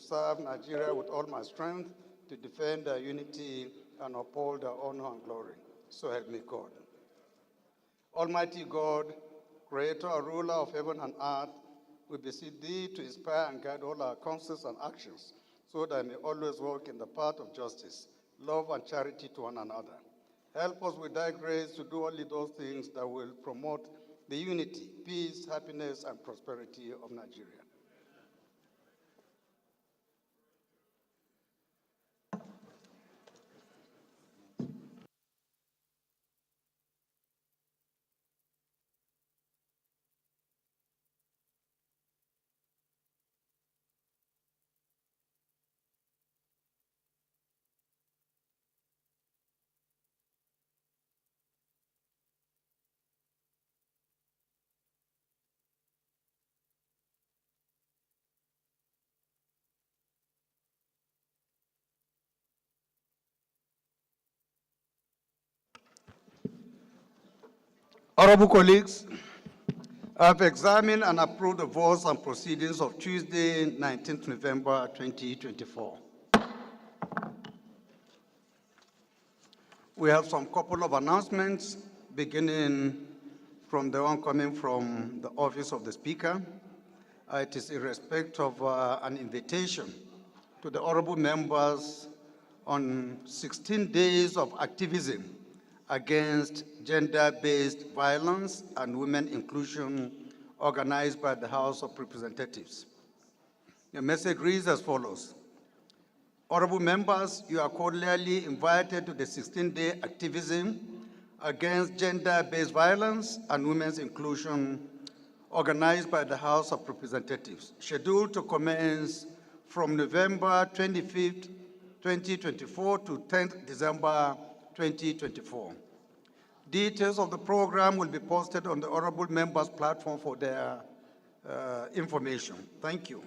serve Nigeria with all my strength, to defend their unity and uphold their honor and glory. So help me God. Almighty God, creator and ruler of heaven and earth, we beseech thee to inspire and guide all our counsels and actions, so that I may always walk in the path of justice, love, and charity to one another. Help us with thy grace to do only those things that will promote the unity, peace, happiness, and prosperity of Nigeria. Honorable colleagues, I have examined and approved the votes and proceedings of Tuesday, 19th November 2024. We have some couple of announcements, beginning from the one coming from the Office of the Speaker. It is in respect of an invitation to the honorable members on 16 days of activism against gender-based violence and women inclusion, organized by the House of Representatives. The message reads as follows. Honorable members, you are cordially invited to the 16-day activism against gender-based violence and women's inclusion, organized by the House of Representatives, scheduled to commence from November 25th, 2024 to 10th December 2024. Details of the program will be posted on the honorable members' platform for their information. Thank you.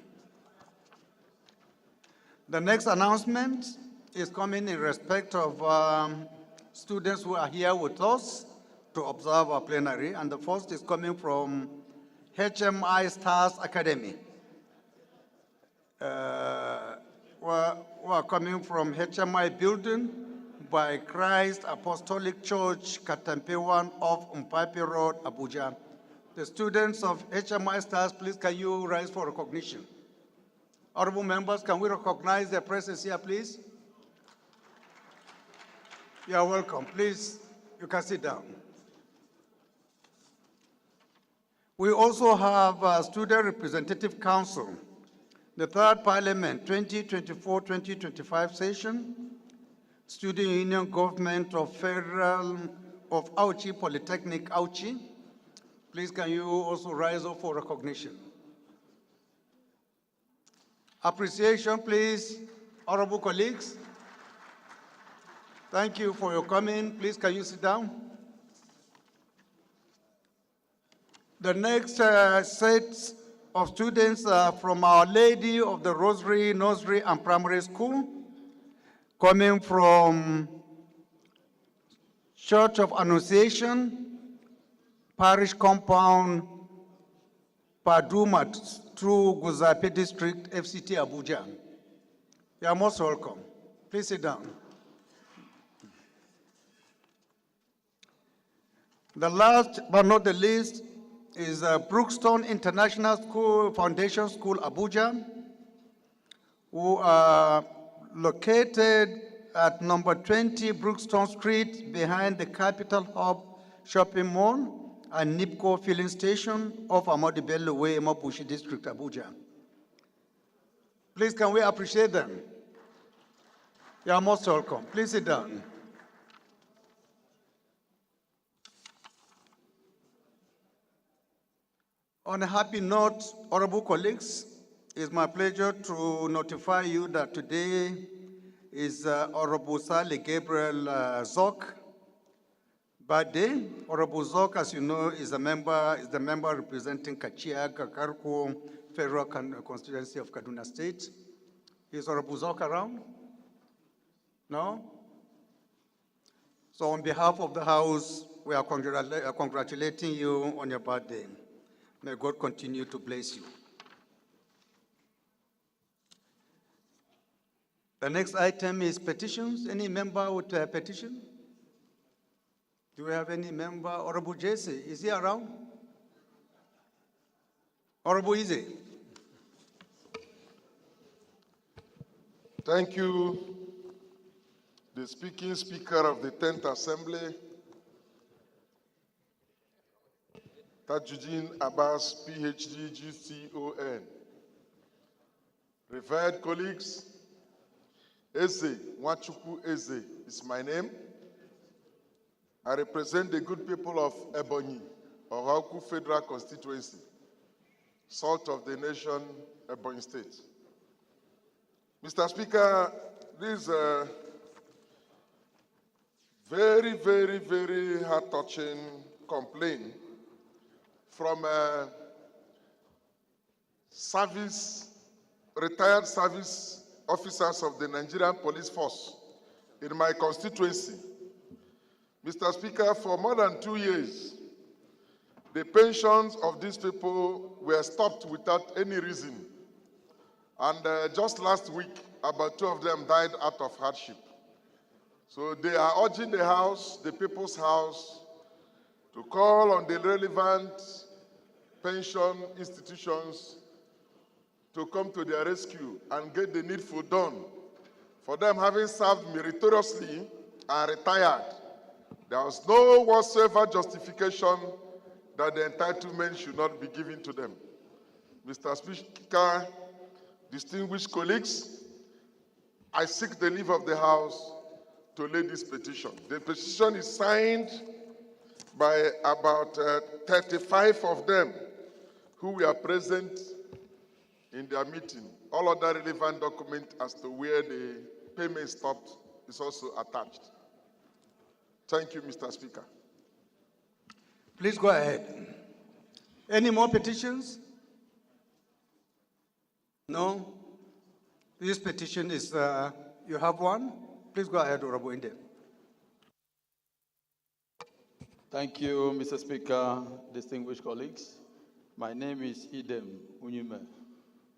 The next announcement is coming in respect of students who are here with us to observe our plenary, and the first is coming from HMI Stars Academy. We are coming from HMI building by Christ Apostolic Church, Katampewan of Mpapi Road, Abuja. The students of HMI Stars, please can you rise for recognition? Honorable members, can we recognize their presence here, please? You are welcome. Please, you can sit down. We also have a Student Representative Council, the Third Parliament 2024-2025 session, Student Union Government of Federal of Auchi Polytechnic Auchi. Please can you also rise up for recognition? Appreciation, please, honorable colleagues. Thank you for your coming. Please can you sit down? The next set of students are from Our Lady of the Rosary Nursery and Primary School, coming from Church of Annunciation, Parish Compound, Padumat, through Guzape District, FCT Abuja. You are most welcome. Please sit down. The last but not the least is Brookstone International School, Foundation School, Abuja, who are located at number 20 Brookstone Street behind the Capital Hub Shopping Mall and NIPCO Filling Station off Amadi Bello Way, Mabushi District, Abuja. Please, can we appreciate them? You are most welcome. Please sit down. On a happy note, honorable colleagues, it's my pleasure to notify you that today is Honorable Sally Gabriel Zok birthday. Honorable Zok, as you know, is the member representing Kachia, Kakarko, Federal Constituency of Kaduna State. Is Honorable Zok around? No? So on behalf of the House, we are congratulating you on your birthday. May God continue to bless you. The next item is petitions. Any member with a petition? Do we have any member? Honorable Jesse, is he around? Honorable Ize. Thank you, the speaking Speaker of the 10th Assembly, Tajuddin Abbas, PhD, GCON. Revered colleagues, Eze, Nwachukwu Eze is my name. I represent the good people of Ebonyi, Ohaku Federal Constituency, salt of the nation, Ebonyi State. Mr. Speaker, this is a very, very, very heart-touching complaint from a retired service officers of the Nigerian Police Force in my constituency. Mr. Speaker, for more than 2 years, the pensions of these people were stopped without any reason. And just last week, about 2 of them died out of hardship. So they are urging the House, the People's House, to call on the relevant pension institutions to come to their rescue and get the needful done. For them having served meritoriously and retired, there was no whatsoever justification that the entitlement should not be given to them. Mr. Speaker, distinguished colleagues, I seek the leave of the House to lay this petition. The petition is signed by about 35 of them who were present in their meeting. All other relevant documents as to where the payment stopped is also attached. Thank you, Mr. Speaker. Please go ahead. Any more petitions? No? This petition is, you have one? Please go ahead, Honorable Inde. Thank you, Mr. Speaker, distinguished colleagues. My name is Idem Unyume,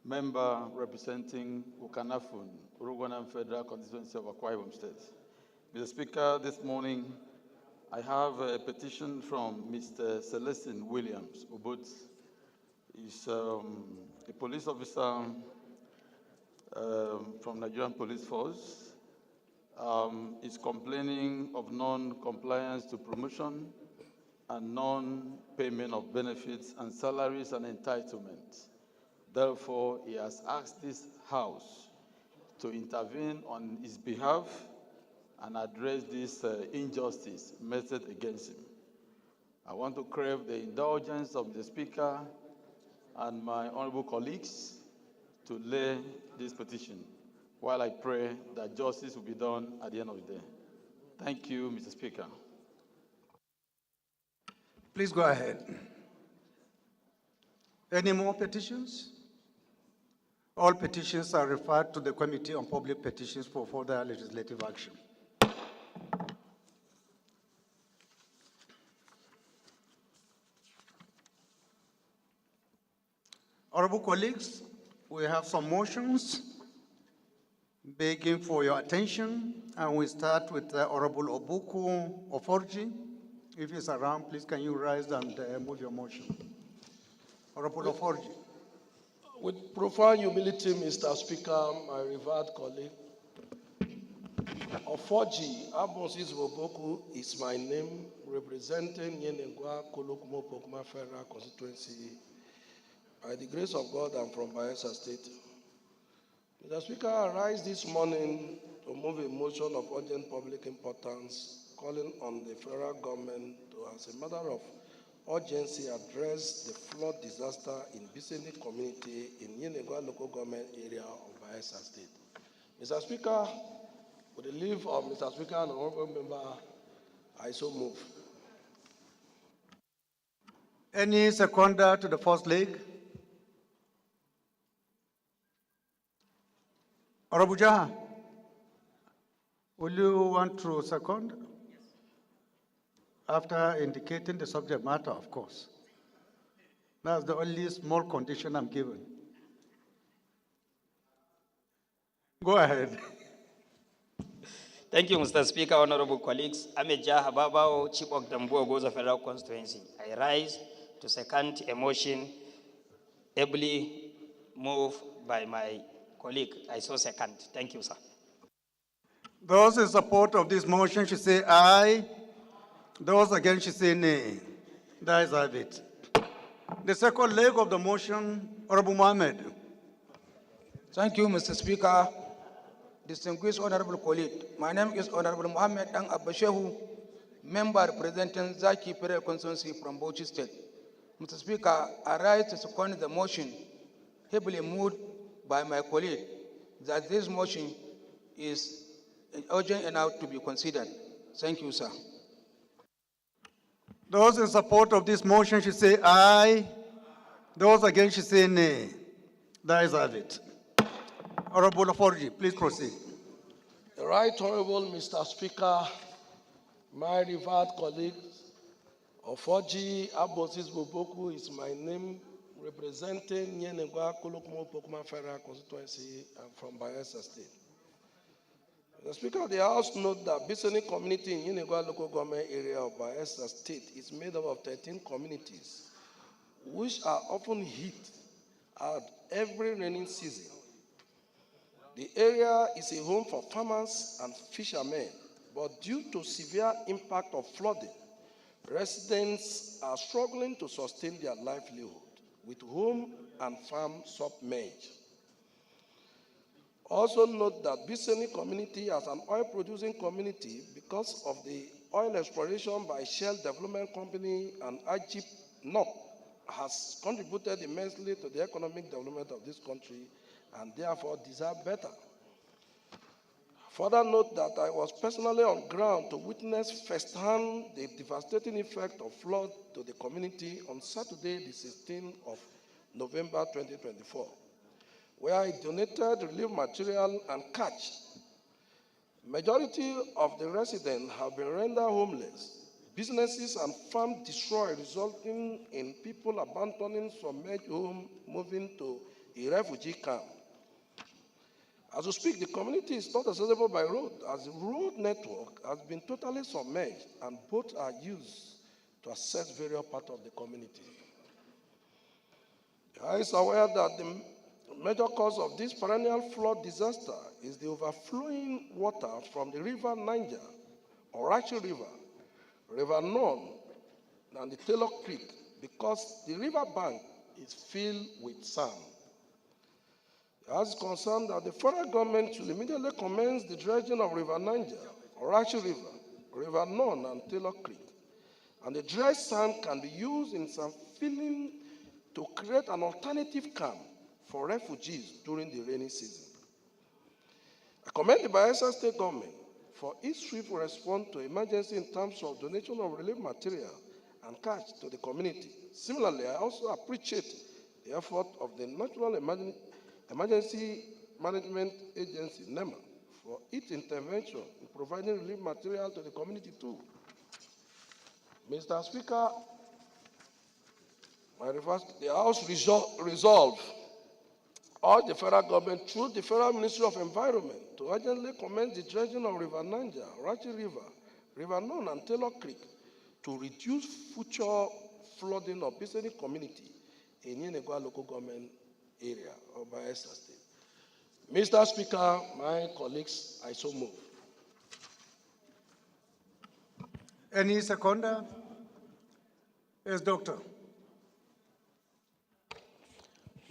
member representing Ukanafun, Uruguayan Federal Constituency of Akwa Ibom State. Mr. Speaker, this morning I have a petition from Mr. Celestine Williams Ubud. He's a police officer from Nigerian Police Force. Is complaining of non-compliance to promotion and non-payment of benefits and salaries and entitlements. Therefore, he has asked this House to intervene on his behalf and address this injustice meted against him. I want to crave the indulgence of the Speaker and my honorable colleagues to lay this petition, while I pray that justice will be done at the end of the day. Thank you, Mr. Speaker. Please go ahead. Any more petitions? All petitions are referred to the Committee on Public Petitions for further legislative action. Honorable colleagues, we have some motions begging for your attention, and we start with Honorable Obuku Oforji. If he's around, please can you rise and move your motion. Honorable Oforji. With profound humility, Mr. Speaker, my revered colleague, Oforji Abosis Obuku is my name, representing Yenengwa Kolokmo Pokma Federal Constituency. By the grace of God, I'm from Bayelsa State. Mr. Speaker, I rise this morning to move a motion of urgent public importance, calling on the federal government to, as a matter of urgency, address the flood disaster in Biseni community in Yenegwa local government area of Bayelsa State. Mr. Speaker, with the leave of Mr. Speaker and honorable member, I so move. Any seconder to the first leg? Honorable Jaha, will you want to second? Yes. After indicating the subject matter, of course. That's the only small condition I'm given. Go ahead. Thank you, Mr. Speaker, honorable colleagues. Ameja Hababao, Chief of Dambuo Goza Federal Constituency. I rise to second a motion ably moved by my colleague. I so second. Thank you, sir. Those in support of this motion should say aye. Those against should say nay. The ayes have it. The second leg of the motion, Honorable Mohammed. Thank you, Mr. Speaker. Distinguished honorable colleague, my name is Honorable Mohammed Dang Abbashehu, member representing Zaki Federal Constituency from Bauchi State. Mr. Speaker, I rise to second the motion heavily moved by my colleague that this motion is urgent enough to be considered. Thank you, sir. Those in support of this motion should say aye. Those against should say nay. The ayes have it. Honorable Laforji, please proceed. The Right Honorable Mr. Speaker, my revered colleagues, Ofoji Abosis Boboku is my name, representing Nyenegwa Kolokumo Pokuma Federal Constituency and from Bayelsa State. The Speaker of the House notes that Bisoni community in Nyenegwa local government area of Bayelsa State is made up of 13 communities, which are often hit at every rainy season. The area is a home for farmers and fishermen, but due to severe impact of flooding, residents are struggling to sustain their livelihood with home and farm submerged. Also note that Bisoni community as an oil-producing community, because of the oil exploration by Shell Development Company and Ajip North, has contributed immensely to the economic development of this country and therefore deserve better. Further note that I was personally on ground to witness firsthand the devastating effect of flood to the community on Saturday, the 16th of November 2024, where I donated relief material and catch. Majority of the residents have been rendered homeless, businesses and farms destroyed, resulting in people abandoning submerged homes, moving to a refugee camp. As we speak, the community is not accessible by road, as the road network has been totally submerged and boats are used to access various parts of the community. I is aware that the major cause of this perennial flood disaster is the overflowing water from the river Niger, Orachi River, River Non, and the Taylor Creek, because the river bank is filled with sand. As concerned that the federal government should immediately commence the dredging of River Niger, Orachi River, River Non, and Taylor Creek. And the dredged sand can be used in some filling to create an alternative camp for refugees during the rainy season. I commend the Bayelsa State government for its swift response to emergency in terms of donation of relief material and cash to the community. Similarly, I also appreciate the effort of the National Emergency Management Agency, NEMA, for its intervention in providing relief material to the community too. Mr. Speaker, the House resolved urge the federal government through the Federal Ministry of Environment to urgently commence the dredging of River Niger, Rachi River, River Non, and Taylor Creek to reduce future flooding of Bisoni community in Yenegwa local government area of Bayelsa State. Mr. Speaker, my colleagues, I so move. Any seconder? Yes, Doctor.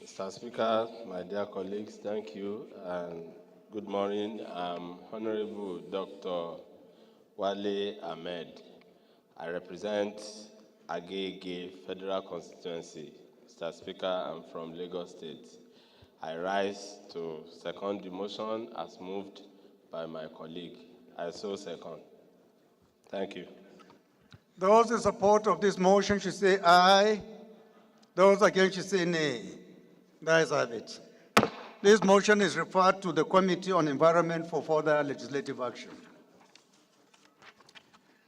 Mr. Speaker, my dear colleagues, thank you and good morning. I'm Honorable Dr. Wale Ahmed. I represent Agege Federal Constituency. Mr. Speaker, I'm from Lagos State. I rise to second the motion as moved by my colleague. I so second. Thank you. Those in support of this motion should say aye. Those against should say nay. The ayes have it. This motion is referred to the Committee on Environment for further legislative action.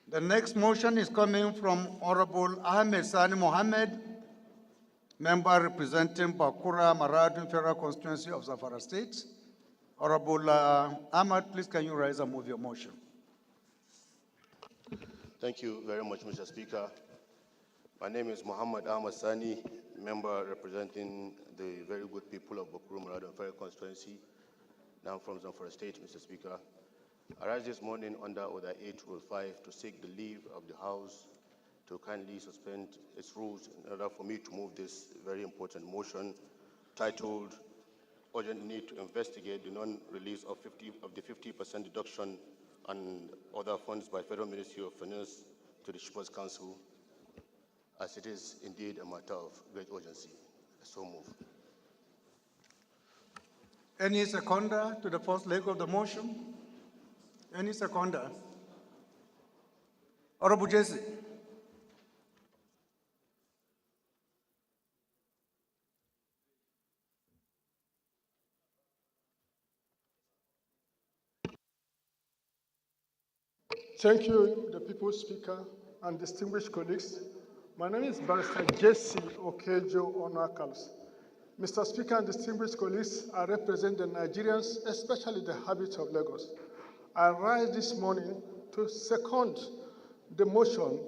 The next motion is coming from Honorable Ahmed Sani Mohammed, member representing Bakura Maradun Federal Constituency of Zamfara State. Honorable Ahmad, please can you rise and move your motion? Thank you very much, Mr. Speaker. My name is Muhammad Ahmad Sani, member representing the very good people of Bokuru Muradun Federal Constituency. Now I'm from Zamfara State, Mr. Speaker. I rise this morning under Order 8, Rule 5 to seek the leave of the House to kindly suspend its rules in order for me to move this very important motion titled Urgent Need to Investigate the Non-Release of the 50% deduction and other funds by Federal Ministry of Finance to the Shippers Council, as it is indeed a matter of great urgency. So move. Any seconder to the first leg of the motion? Any seconder? Honorable Jesse. Thank you, the People's Speaker and distinguished colleagues. My name is Barrister Jesse Okejo Onakals. Mr. Speaker and distinguished colleagues, I represent the Nigerians, especially the habits of Lagos. I rise this morning to second the motion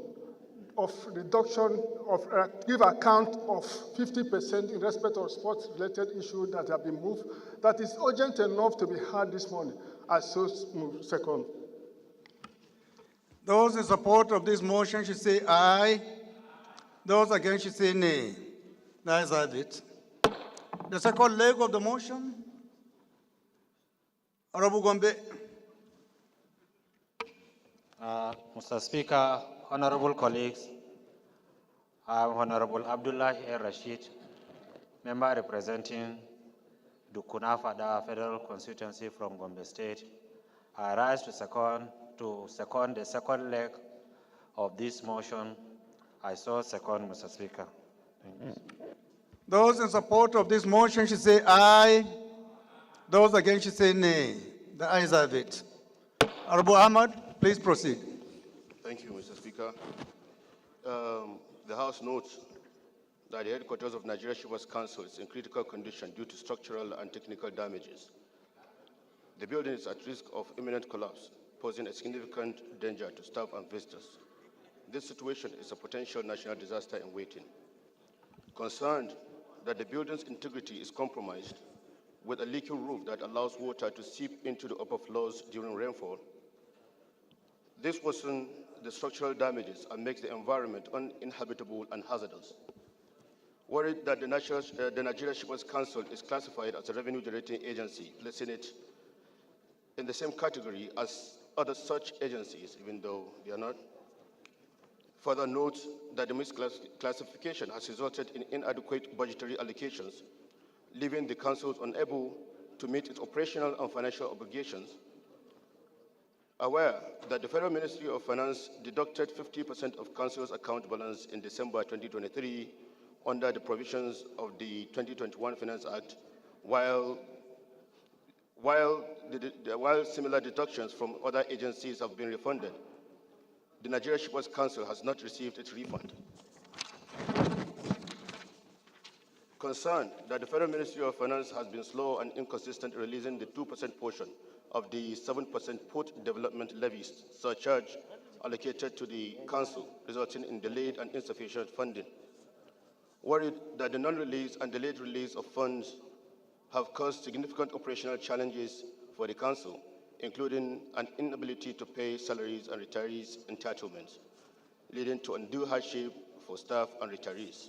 of reduction of give account of 50% in respect of sports-related issues that have been moved. That is urgent enough to be heard this morning. I so move second. Those in support of this motion should say aye. Those against should say nay. The ayes have it. The second leg of the motion. Honorable Gombe. Mr. Speaker, honorable colleagues, I'm Honorable Abdullah El Rashid, member representing Dukuna Fada Federal Constituency from Gombe State. I rise to second the second leg of this motion. I so second, Mr. Speaker. Thank you. Those in support of this motion should say aye. Those against should say nay. The ayes have it. Honorable Ahmad, please proceed. Thank you, Mr. Speaker. The House notes that the headquarters of Nigeria Shippers Council is in critical condition due to structural and technical damages. The building is at risk of imminent collapse, posing a significant danger to staff and visitors. This situation is a potential national disaster in waiting. Concerned that the building's integrity is compromised with a leaking roof that allows water to seep into the upper floors during rainfall, this worsens the structural damages and makes the environment uninhabitable and hazardous. Worried that the Nigeria Shippers Council is classified as a revenue-generating agency, placing it in the same category as other such agencies, even though they are not. Further notes that the misclassification has resulted in inadequate budgetary allocations, leaving the councils unable to meet its operational and financial obligations. Aware that the Federal Ministry of Finance deducted 50% of council's account balance in December 2023 under the provisions of the 2021 Finance Act, while similar deductions from other agencies have been refunded, the Nigeria Shippers Council has not received its refund. Concerned that the Federal Ministry of Finance has been slow and inconsistent in releasing the 2% portion of the 7% port development levy surcharge allocated to the council, resulting in delayed and insufficient funding. Worried that the non-release and delayed release of funds have caused significant operational challenges for the council, including an inability to pay salaries and retirees' entitlements, leading to undue hardship for staff and retirees.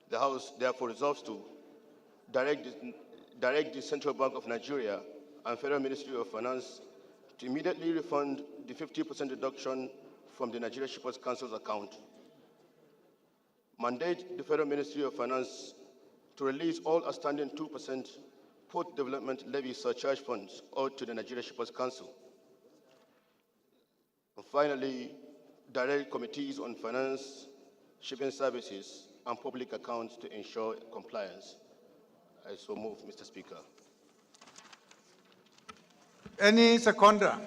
The House therefore resolves to direct the Central Bank of Nigeria and Federal Ministry of Finance to immediately refund the 50% deduction from the Nigeria Shippers Council's account. Mandate the Federal Ministry of Finance to release all outstanding 2% port development levy surcharge funds owed to the Nigeria Shippers Council. And finally, direct committees on finance, shipping services, and public accounts to ensure compliance. I so move, Mr. Speaker. Any seconder?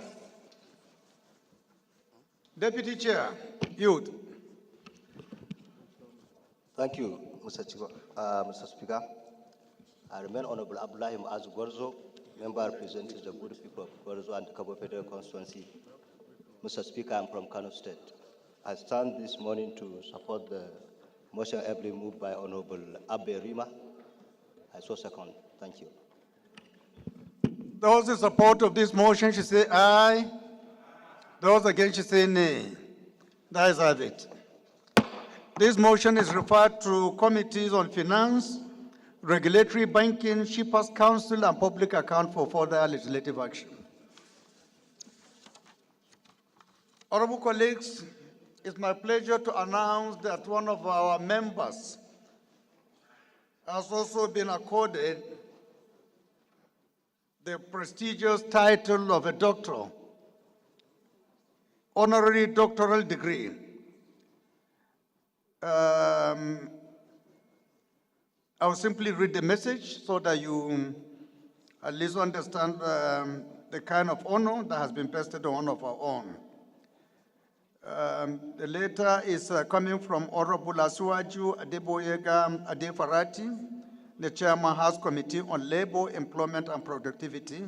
Deputy Chair, Youth. Thank you, Mr. Speaker. I remain Honorable Abdullahi Muazu Gorzo, member representing the good people of Gwarzo and Cabo Federal Constituency. Mr. Speaker, I'm from Kano State. I stand this morning to support the motion ably moved by Honorable Abbe Rima. I so second. Thank you. Those in support of this motion should say aye. Those against should say nay. The ayes have it. This motion is referred to committees on finance, regulatory banking, shippers council, and public account for further legislative action. Honorable colleagues, it's my pleasure to announce that one of our members has also been accorded the prestigious title of a doctoral, honorary doctoral degree. I will simply read the message so that you at least understand the kind of honor that has been bestowed on one of our own. The letter is coming from Honorable Asuaju Adeboyega Adefarati, the Chairman House Committee on Labor, Employment and Productivity.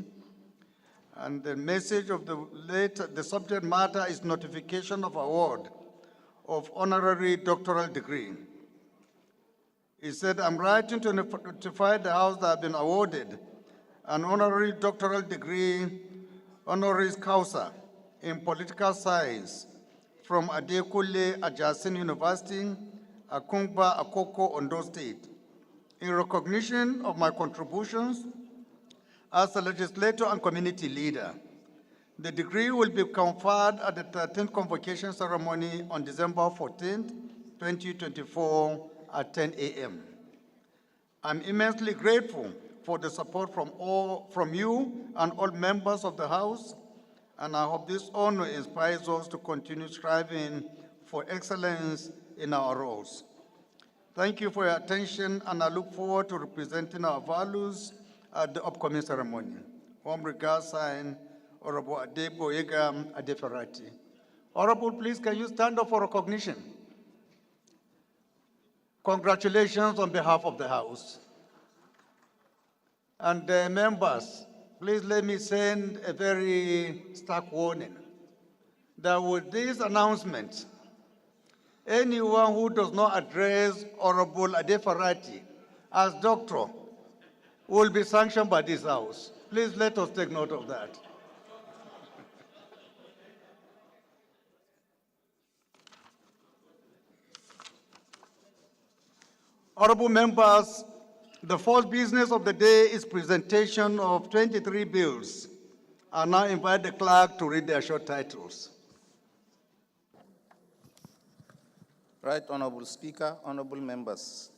And the message of the letter, the subject matter is notification of award of honorary doctoral degree. He said, I'm writing to notify the House that I've been awarded an honorary doctoral degree, honoris causa, in political science from Adekunle Ajasin University, Akungba, Akoko, Ondo State, in recognition of my contributions as a legislator and community leader. The degree will be conferred at the 13th convocation ceremony on December 14th, 2024 at 10 a.m. I'm immensely grateful for the support from you and all members of the House, and I hope this honor inspires us to continue striving for excellence in our roles. Thank you for your attention, and I look forward to representing our values at the upcoming ceremony. Warm regards, signed, Honorable Adeboyega Adefarati. Honorable, please, can you stand up for recognition? Congratulations on behalf of the House. And members, please let me send a very stark warning that with this announcement, anyone who does not address Honorable Adefarati as doctor will be sanctioned by this House. Please let us take note of that. Honorable members, the first business of the day is presentation of 23 bills. I now invite the clerk to read their short titles. Right Honorable Speaker, honorable members,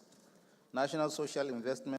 National Social Investment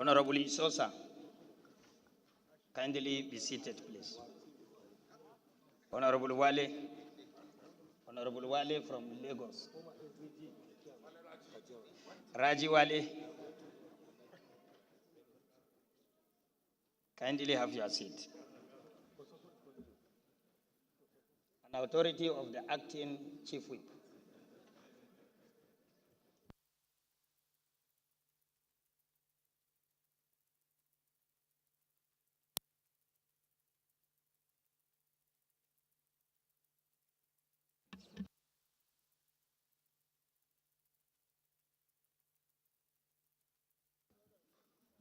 Honorable Isosa, kindly be seated, please. Honorable Wale from Lagos. Raji Wale, kindly have your seat. An authority of the acting chief whip.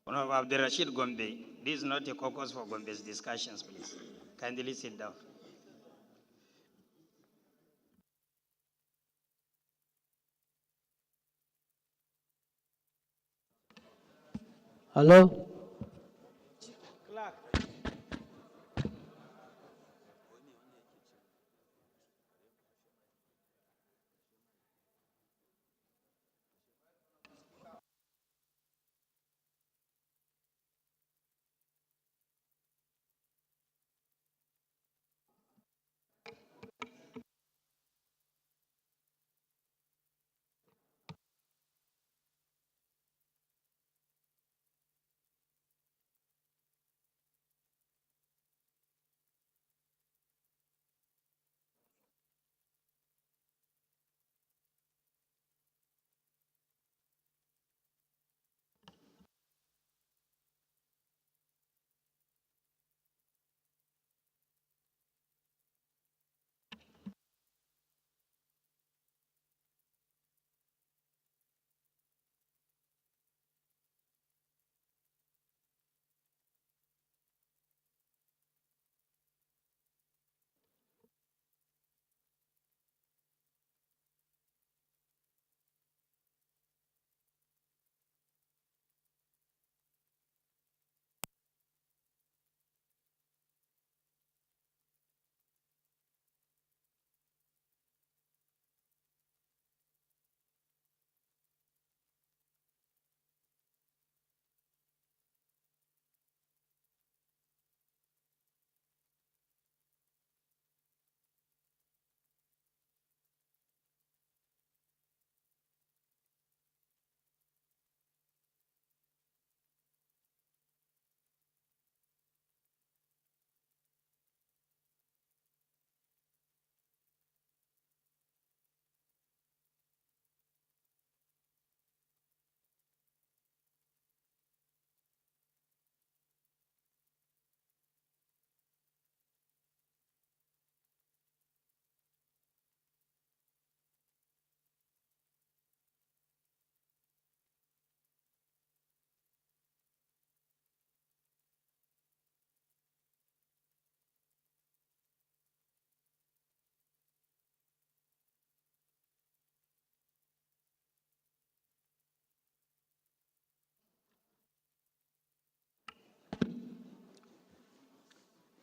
Honorable Abdul Rashid Gombe, this is not a caucus for Gombe's discussions, please. Kindly sit down. Hello?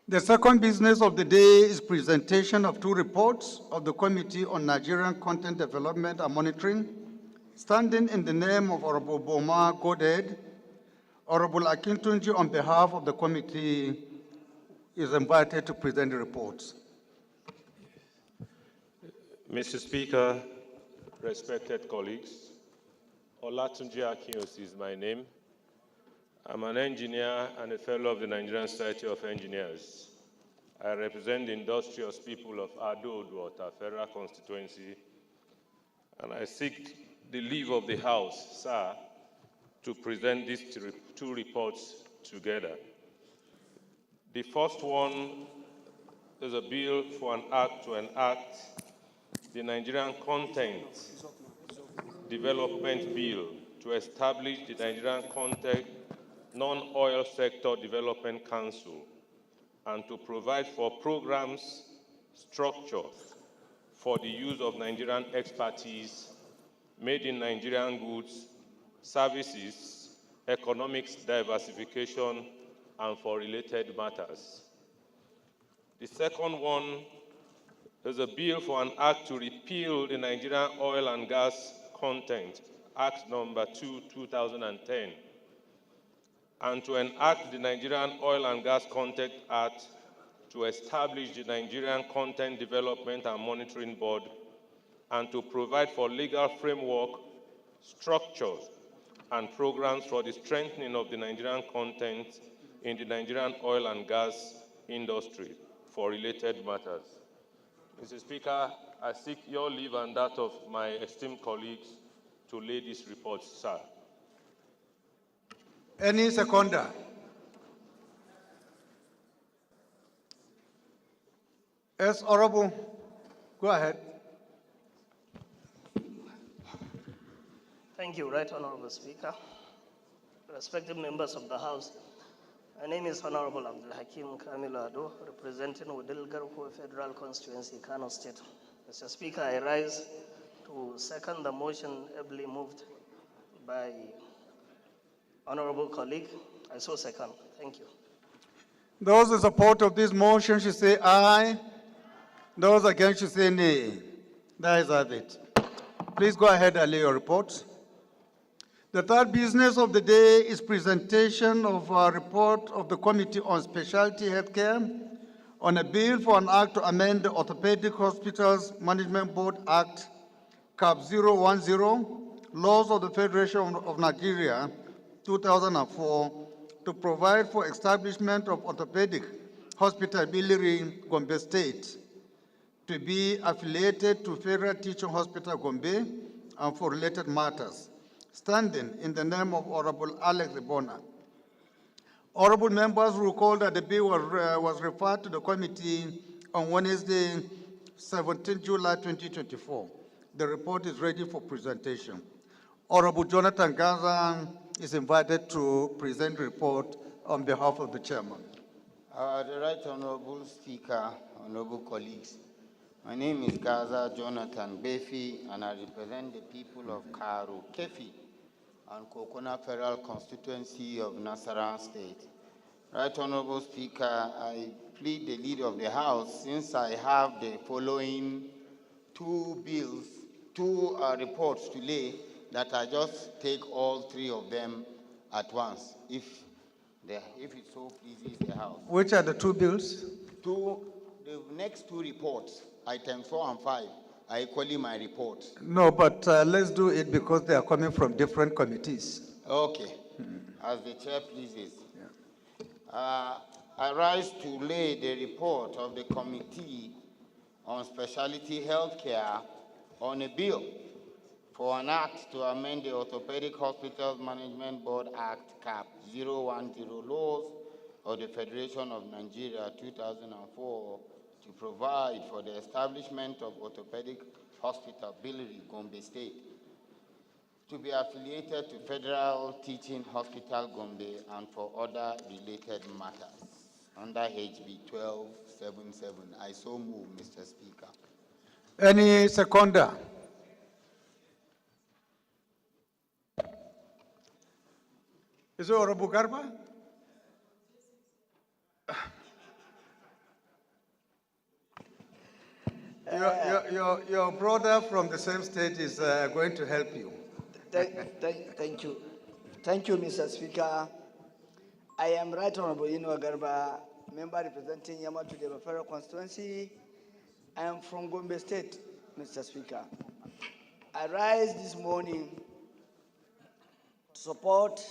The second business of the day is presentation of two reports of the Committee on Nigerian Content Development and Monitoring. Standing in the name of Honorable Boma Goded, Honorable Akintunji on behalf of the committee is invited to present the reports. Mr. Speaker, respected colleagues, Olatunji Akinyos is my name. I'm an engineer and a fellow of the Nigerian Society of Engineers. I represent the industrious people of Ado-Oduota Federal Constituency, and I seek the leave of the House, sir, to present these two reports together. The first one is a bill for an act to enact the Nigerian Content Development Bill to establish the Nigerian Content Non-Oil Sector Development Council and to provide for programs, structures for the use of Nigerian expertise, made in Nigerian goods, services, economic diversification, and for related matters. The second one is a bill for an act to repeal the Nigerian Oil and Gas Content Act number 2, 2010, and to enact the Nigerian Oil and Gas Content Act to establish the Nigerian Content Development and Monitoring Board and to provide for legal framework, structures, and programs for the strengthening of the Nigerian content in the Nigerian oil and gas industry for related matters. Mr. Speaker, I seek your leave and that of my esteemed colleagues to lay these reports, sir. Any seconder? Yes, Honorable. Go ahead. Thank you, Right Honorable Speaker. respected members of the House, my name is Honorable Abdul Hakim Kamilado, representing Udil Garko Federal Constituency, Kano State. Mr. Speaker, I rise to second the motion ably moved by honorable colleague. I so second. Thank you. Those in support of this motion should say aye. Those against should say nay. That is it. Please go ahead and lay your report. The third business of the day is presentation of a report of the Committee on Specialty Healthcare on a bill for an act to amend the Orthopedic Hospitals Management Board Act, CAP 010, Laws of the Federation of Nigeria, 2004, to provide for establishment of Orthopedic Hospital Plenary, Gombe State, to be affiliated to Federal Teaching Hospital Gombe and for related matters, standing in the name of Honorable Alex Ibona. Honorable members will recall that the bill was referred to the committee on Wednesday, 17 July 2024. The report is ready for presentation. Honorable Jonathan Gaza is invited to present the report on behalf of the chairman. The Right Honorable Speaker, honorable colleagues, my name is Gaza Jonathan Befi, and I represent the people of Karu, Kefi, and Kokona Federal Constituency of Nasarawa State. Right Honorable Speaker, I plead the lead of the House since I have the following two reports to lay, that I just take all three of them at once, if it so pleases the House. Which are the two bills? The next two reports, items 4 and 5, are equally my reports. No, but let's do it because they are coming from different committees. Okay, as the chair pleases. I rise to lay the report of the Committee on Specialty Healthcare on a bill for an act to amend the Orthopedic Hospitals Management Board Act, CAP 010, Laws of the Federation of Nigeria, 2004, to provide for the establishment of Orthopedic Hospital Plenary, Gombe State, to be affiliated to Federal Teaching Hospital Gombe and for other related matters under HB 1277. I so move, Mr. Speaker. Any seconder? Is it Honorable Garba? Your brother from the same state is going to help you. Thank you. Thank you, Mr. Speaker. I am Right Honorable Ino Garba, member representing Yamatu Deba Federal Constituency. I am from Gombe State, Mr. Speaker. I rise this morning to support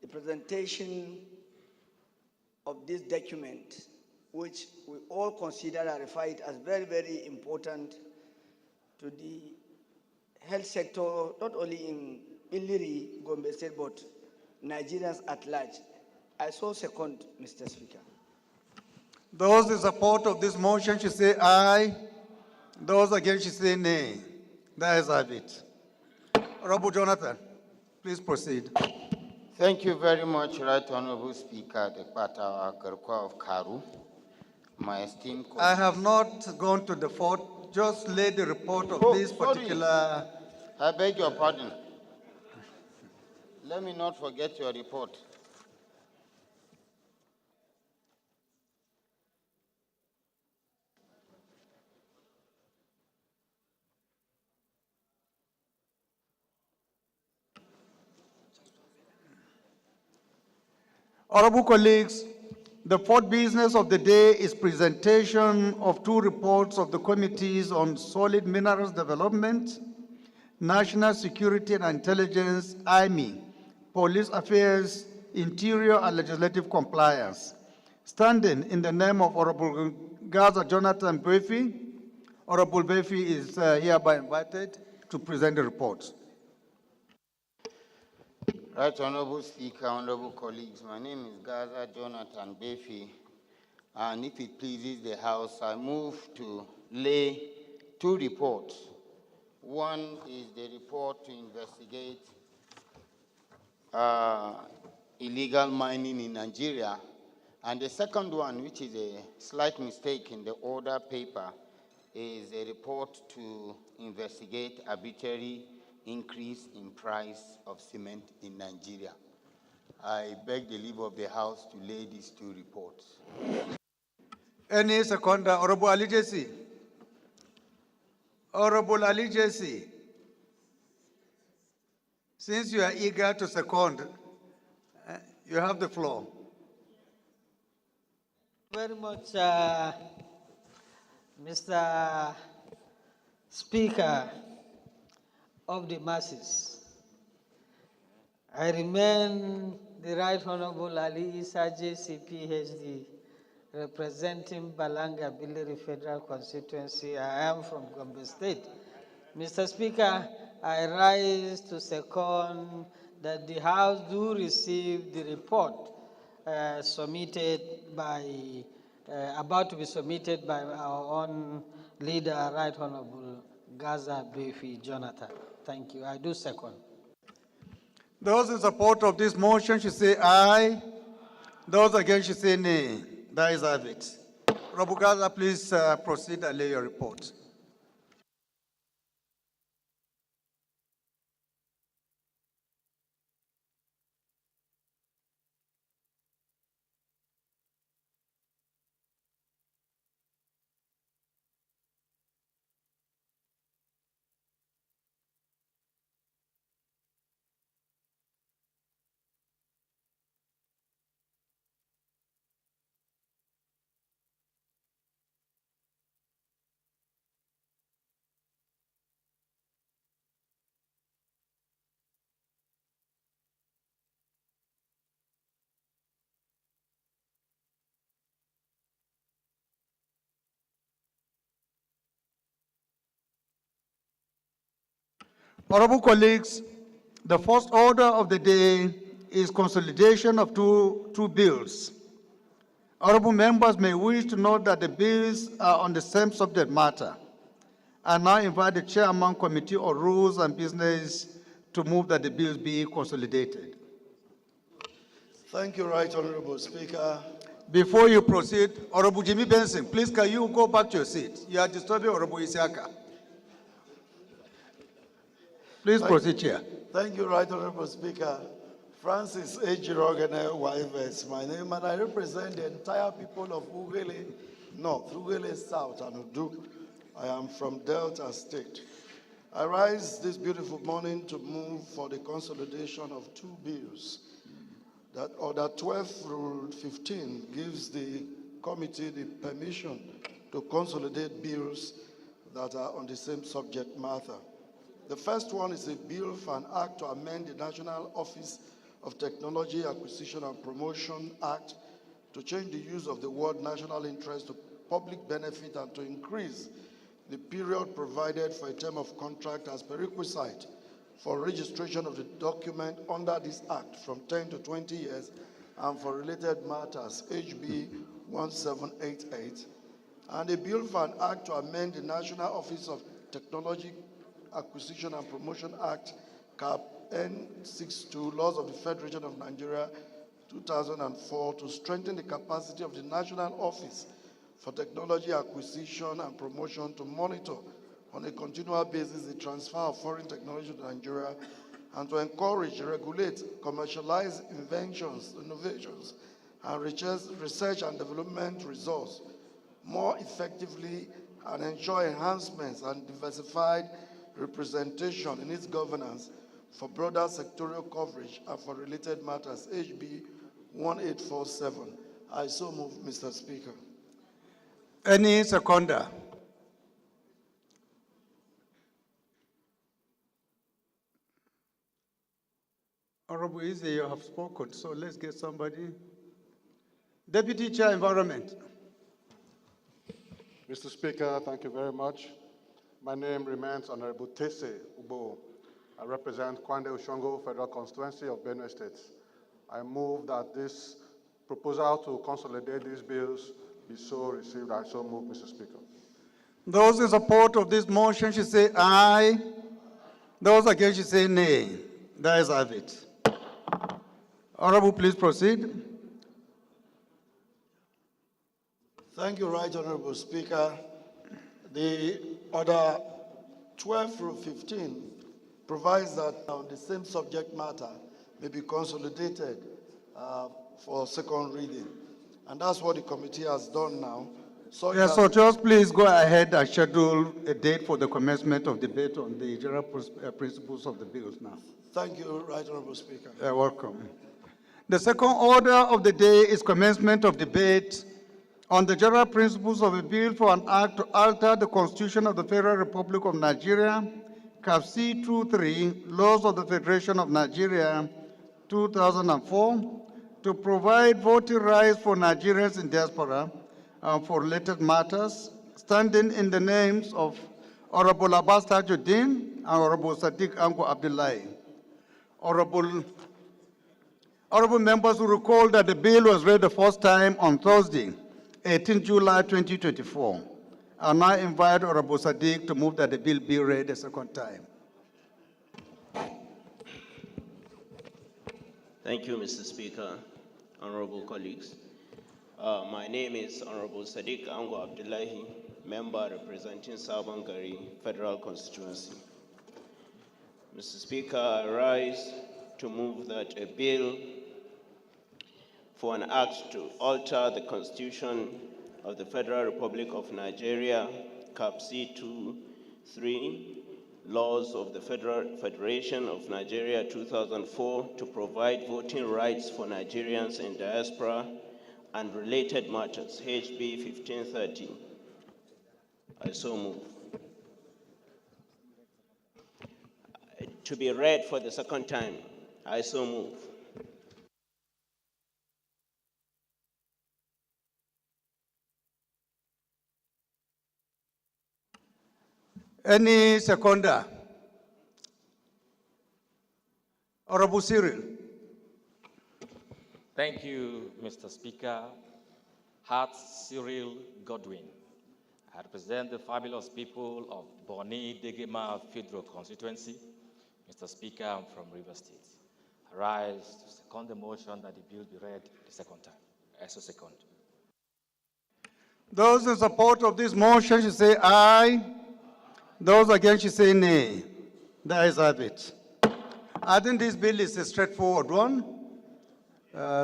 the presentation of this document, which we all consider and refer it as very, very important to the health sector, not only in Iliri, Gombe State, but Nigerians at large. I so second, Mr. Speaker. Those in support of this motion should say aye. Those against should say nay. That is it. Honorable Jonathan, please proceed. Thank you very much, Right Honorable Speaker, the Patawa Garkwa of Karu. My esteemed colleagues. I have not gone to the fort, just lay the report of this particular. I beg your pardon. Let me not forget your report. Honorable colleagues, the fourth business of the day is presentation of two reports of the Committees on Solid Minerals Development, National Security and Intelligence, IMI, Police Affairs, Interior and Legislative Compliance. Standing in the name of Honorable Gaza Jonathan Befi, Honorable Befi is hereby invited to present the reports. Right Honorable Speaker, honorable colleagues, my name is Gaza Jonathan Befi, and if it pleases the House, I move to lay two reports. One is the report to investigate illegal mining in Nigeria. And the second one, which is a slight mistake in the order paper, is a report to investigate arbitrary increase in price of cement in Nigeria. I beg the leave of the House to lay these two reports. Any seconder, Honorable Ali Jesse. Honorable Ali Jesse, since you are eager to second, you have the floor. Very much, Mr. Speaker of the masses. I remain the Right Honorable Ali Issa JC PhD, representing Balanga Plenary Federal Constituency. I am from Gombe State. Mr. Speaker, I rise to second that the House do receive the report submitted by, about to be submitted by our own leader, Right Honorable Gaza Befi Jonathan. Thank you. I do second. Those in support of this motion should say aye. Those against should say nay. That is have it. Honorable Gaza, please proceed and lay your report. Honorable colleagues, the first order of the day is consolidation of two bills. Honorable members may wish to note that the bills are on the same subject matter. I now invite the Chairman Committee on Rules and Business to move that the bills be consolidated. Thank you, Right Honorable Speaker. Before you proceed, Honorable Jimmy Benson, please can you go back to your seat? You are disturbing Honorable Isiaka. Please proceed, Chair. Thank you, Right Honorable Speaker. Francis Ejirogene Waive is my name, and I represent the entire people of Ugele North, Ugele South, and Udu. I am from Delta State. I rise this beautiful morning to move for the consolidation of two bills. That Order 12, Rule 15 gives the committee the permission to consolidate bills that are on the same subject matter. The first one is a bill for an act to amend the National Office of Technology Acquisition and Promotion Act to change the use of the word national interest to public benefit and to increase the period provided for a term of contract as prerequisite for registration of the document under this act from 10 to 20 years and for related matters, HB 1788, and a bill for an act to amend the National Office of Technology Acquisition and Promotion Act, Cap N62, Laws of the Federation of Nigeria, 2004, to strengthen the capacity of the National Office for Technology Acquisition and Promotion to monitor on a continual basis the transfer of foreign technology to Nigeria and to encourage, regulate, commercialize inventions, innovations, and research and development resource more effectively and ensure enhancements and diversified representation in its governance for broader sectorial coverage and for related matters, HB 1847. I so move, Mr. Speaker. Any seconder? Honorable Izzy, you have spoken, so let's get somebody. Deputy Chair, Environment. Mr. Speaker, thank you very much. My name remains Honorable Tese Ubo. I represent Kwande Ushongo Federal Constituency of Benue State. I move that this proposal to consolidate these bills be so received. I so move, Mr. Speaker. Those in support of this motion should say aye. Those against should say nay. That is have it. Honorable, please proceed. Thank you, Right Honorable Speaker. The Order 12 through 15 provides that on the same subject matter may be consolidated for second reading. And that's what the committee has done now. Yes, so just please go ahead and schedule a date for the commencement of debate on the general principles of the bills now. Thank you, Right Honorable Speaker. You're welcome. The second order of the day is commencement of debate on the general principles of a bill for an act to alter the Constitution of the Federal Republic of Nigeria, Cap C 23, Laws of the Federation of Nigeria, 2004, to provide voting rights for Nigerians in diaspora and for related matters, standing in the names of Honorable Abbas Tajuddin and Honorable Sadiq Ango Abdullahi. Honorable members will recall that the bill was read the first time on Thursday, 18 July 2024. I now invite Honorable Sadiq to move that the bill be read a second time. Thank you, Mr. Speaker, honorable colleagues. My name is Honorable Sadiq Ango Abdullahi, member representing Sabangari Federal Constituency. Mr. Speaker, I rise to move that a bill for an act to alter the Constitution of the Federal Republic of Nigeria, Cap C 23, Laws of the Federation of Nigeria 2004, to provide voting rights for Nigerians in diaspora and related matters, HB 1530. I so move. To be read for the second time, I so move. Any seconder? Honorable Cyril. Thank you, Mr. Speaker. Hart Cyril Godwin. I represent the fabulous people of Boni Degema Federal Constituency. Mr. Speaker, I'm from River State. I rise to second the motion that the bill be read the second time. As a second. Those in support of this motion should say aye. Those against should say nay. The ayes have it. I think this bill is a straightforward one,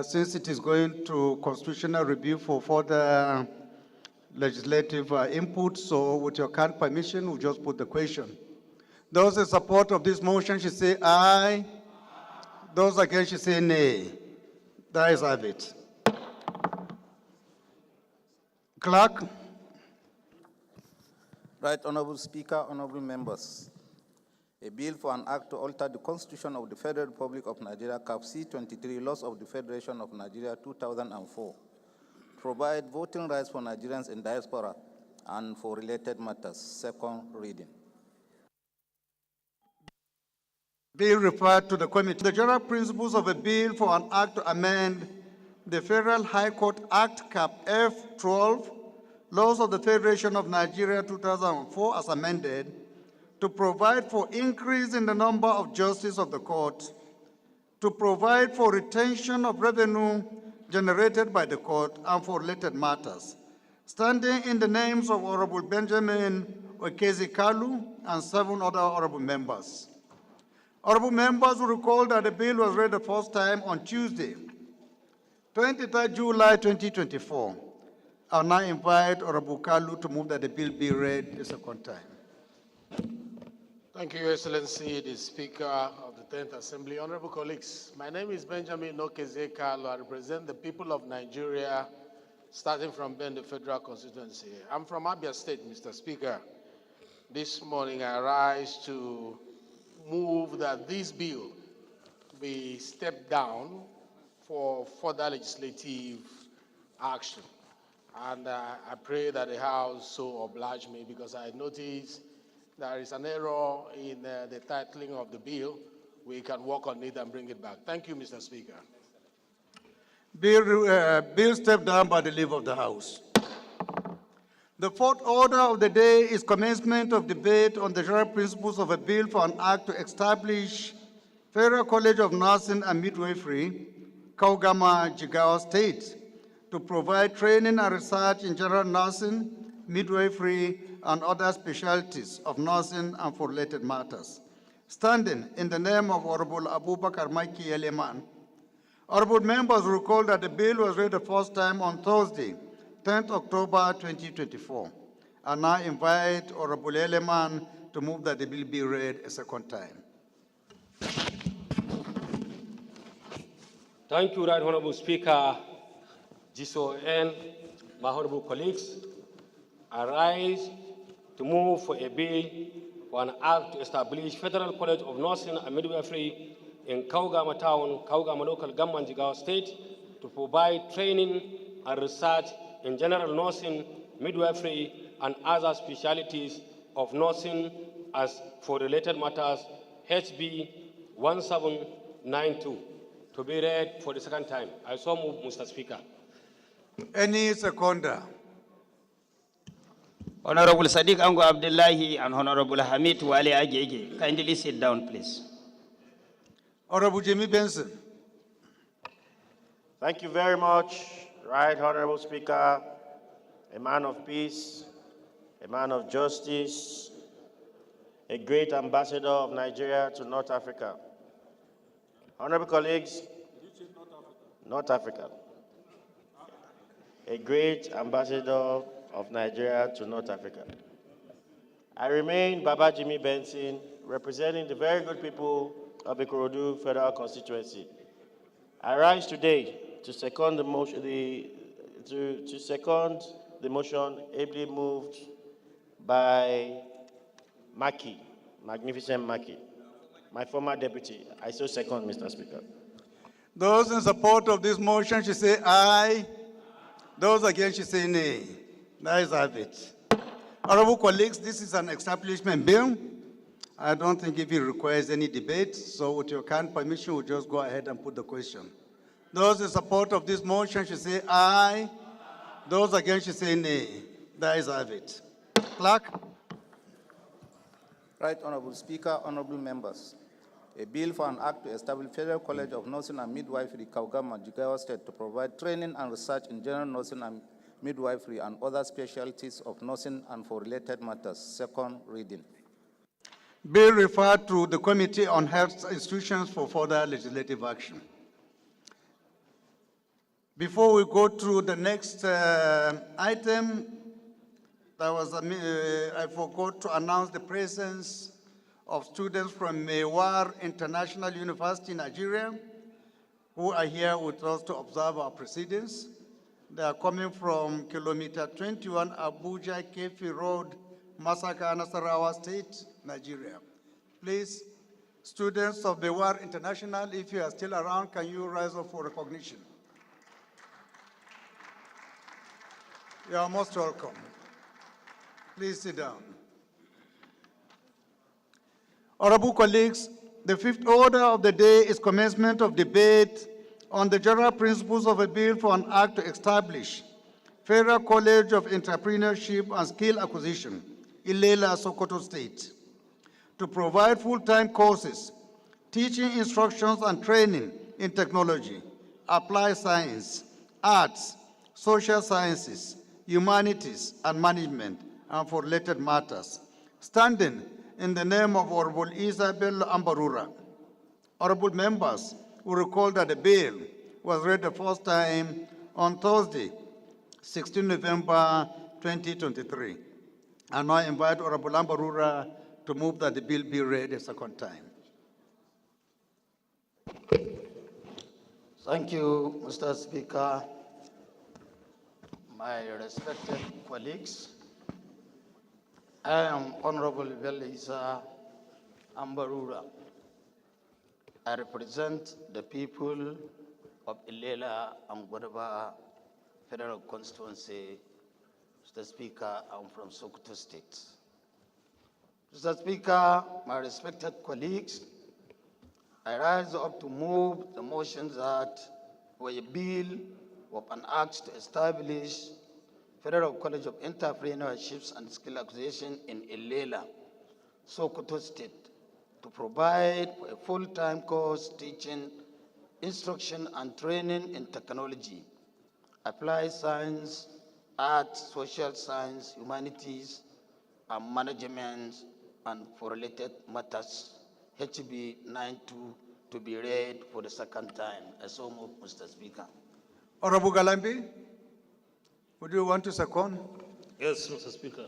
since it is going to constitutional review for further legislative input. So with your kind permission, we'll just put the question. Those in support of this motion should say aye. Those against should say nay. The ayes have it. Clerk. Right Honorable Speaker, honorable members. A bill for an act to alter the Constitution of the Federal Republic of Nigeria, Cap C 23, Laws of the Federation of Nigeria 2004, provide voting rights for Nigerians in diaspora and for related matters. Second reading. Bill referred to the committee. The general principles of a bill for an act to amend the Federal High Court Act Cap F12, Laws of the Federation of Nigeria 2004 as amended, to provide for increase in the number of justices of the court, to provide for retention of revenue generated by the court and for related matters, standing in the names of Honorable Benjamin Okezi Kalu and 7 other honorable members. Honorable members will recall that the bill was read the first time on Tuesday, 23 July 2024. I'll now invite Honorable Kalu to move that the bill be read the second time. Thank you, Your Excellency, the Speaker of the 10th Assembly. Honorable colleagues, my name is Benjamin Okeze Kalu. I represent the people of Nigeria, starting from Bende Federal Constituency. I'm from Abia State, Mr. Speaker. This morning I rise to move that this bill be stepped down for further legislative action. And I pray that the House so oblige me, because I notice there is an error in the titling of the bill. We can work on it and bring it back. Thank you, Mr. Speaker. Bill stepped down by the leave of the House. The fourth order of the day is commencement of debate on the general principles of a bill for an act to establish Federal College of Nursing and Midwifery, Kaugama, Jigawa State, to provide training and research in general nursing, midwifery, and other specialties of nursing and for related matters. Standing in the name of Honorable Abubakar Maiki Eleman, honorable members recall that the bill was read the first time on Thursday, 10th October 2024. I now invite Honorable Eleman to move that the bill be read a second time. Thank you, Right Honorable Speaker, GSON, my honorable colleagues. I rise to move for a bill for an act to establish Federal College of Nursing and Midwifery in Kaugama Town, Kaugama Local Government, Jigawa State, to provide training and research in general nursing, midwifery, and other specialties of nursing as for related matters, HB 1792. To be read for the second time. I so move, Mr. Speaker. Any seconder? Honorable Sadiq Ango Abdullahi and Honorable Hamid Wale Agege, kindly sit down, please. Honorable Jimmy Benson. Thank you very much, Right Honorable Speaker, a man of peace, a man of justice, a great ambassador of Nigeria to North Africa. Honorable colleagues, North Africa, a great ambassador of Nigeria to North Africa. I remain Baba Jimmy Benson, representing the very good people of the Ikorodu Federal Constituency. I rise today to second the motion, ably moved by Maki, Magnificent Maki, my former deputy. I so second, Mr. Speaker. Those in support of this motion should say aye. Those against should say nay. That is it. Honorable colleagues, this is an establishment bill. I don't think if it requires any debate, so with your kind permission, we'll just go ahead and put the question. Those in support of this motion should say aye. Those against should say nay. That is it. Clerk. Right Honorable Speaker, honorable members. A bill for an act to establish Federal College of Nursing and Midwifery, Kaugama, Jigawa State, to provide training and research in general nursing and midwifery and other specialties of nursing and for related matters. Second reading. Bill referred to the Committee on Health Institutions for further legislative action. Before we go through the next item, I forgot to announce the presence of students from Mewar International University, Nigeria, who are here with us to observe our proceedings. They are coming from kilometer 21 Abuja Kefi Road, Masaka, Nasarawa State, Nigeria. Please, students of Mewar International, if you are still around, can you rise up for recognition? You are most welcome. Please sit down. Honorable colleagues, the fifth order of the day is commencement of debate on the general principles of a bill for an act to establish Federal College of Entrepreneurship and Skill Acquisition, Ilela, Sokoto State, to provide full-time courses, teaching instructions and training in technology, applied science, arts, social sciences, humanities, and management, and for related matters, standing in the name of Honorable Isabel Ambarura. Honorable members will recall that the bill was read the first time on Thursday, 16 November 2023. I now invite Honorable Ambarura to move that the bill be read a second time. Thank you, Mr. Speaker. My respected colleagues, I am Honorable Belisa Ambarura. I represent the people of Ilela and Gwadaba Federal Constituency. Mr. Speaker, I'm from Sokoto State. Mr. Speaker, my respected colleagues, I rise up to move the motion that for a bill of an act to establish Federal College of Entrepreneurships and Skill Acquisition in Ilela, Sokoto State, to provide a full-time course teaching instruction and training in technology, applied science, art, social science, humanities, and management, and for related matters, HB 92, to be read for the second time. I so move, Mr. Speaker. Honorable Galambi, would you want to second? Yes, Mr. Speaker.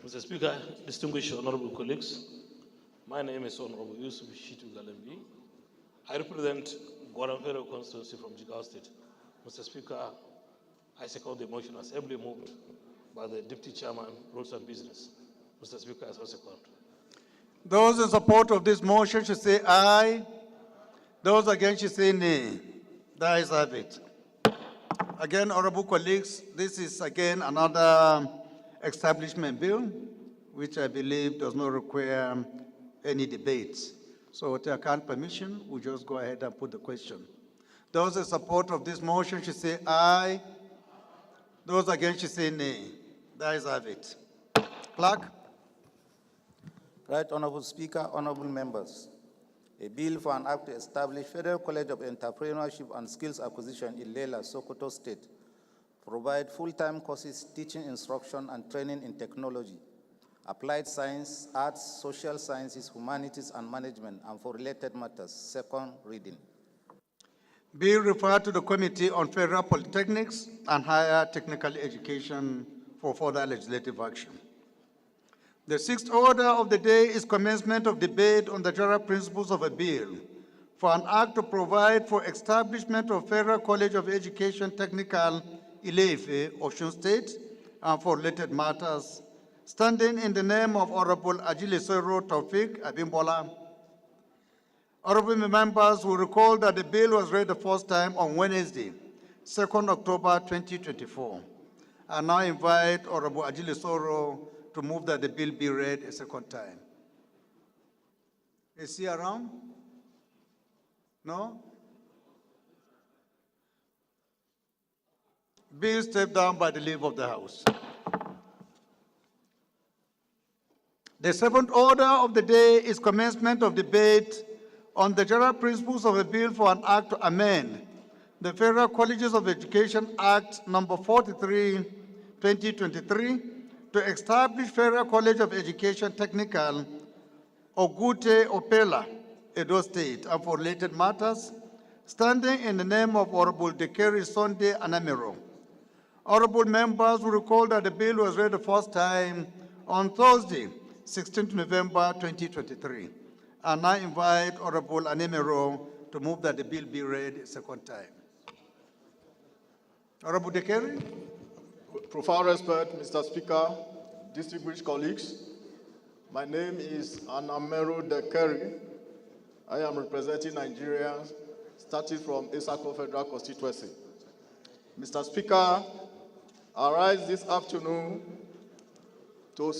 Mr. Speaker, distinguished honorable colleagues, my name is Honorable Yusuf Shitu Galambi. I represent Guaram Federal Constituency from Jigawa State. Mr. Speaker, I second the motion as ably moved by the Deputy Chairman, Roads and Business. Mr. Speaker, I so second. Those in support of this motion should say aye. Those against should say nay. The ayes have it. Again, honorable colleagues, this is again another establishment bill, which I believe does not require any debates. So with your kind permission, we'll just go ahead and put the question. Those in support of this motion should say aye. Those against should say nay. The ayes have it. Clerk. Right Honorable Speaker, honorable members. A bill for an act to establish Federal College of Entrepreneurship and Skills Acquisition in Lela, Sokoto State, provide full-time courses, teaching, instruction, and training in technology, applied science, arts, social sciences, humanities, and management, and for related matters. Second reading. Bill referred to the Committee on Federal Polytechnics and Higher Technical Education for further legislative action. The sixth order of the day is commencement of debate on the general principles of a bill for an act to provide for establishment of Federal College of Education Technical Ile-Ife, Osun State, and for related matters, standing in the name of Honorable Ajilisoro Taufik Abimbola. Honorable members will recall that the bill was read the first time on Wednesday, 2nd October 2024. I now invite Honorable Ajilisoro to move that the bill be read a second time. Is he around? No? Bill stepped down by the leave of the House. The seventh order of the day is commencement of debate on the general principles of a bill for an act to amend the Federal Colleges of Education Act number 43, 2023, to establish Federal College of Education Technical, Ogute Opela, Edo State, and for related matters, standing in the name of Honorable Dekeri Sunday Anamero. Honorable members will recall that the bill was read the first time on Thursday, 16th November 2023. And I invite Honorable Anamero to move that the bill be read a second time. Honorable Dekeri. Profound respect, Mr. Speaker, distinguished colleagues. My name is Anamero Dekeri. I am representing Nigeria, starting from Esako Federal Constituency. Mr. Speaker, I rise this afternoon to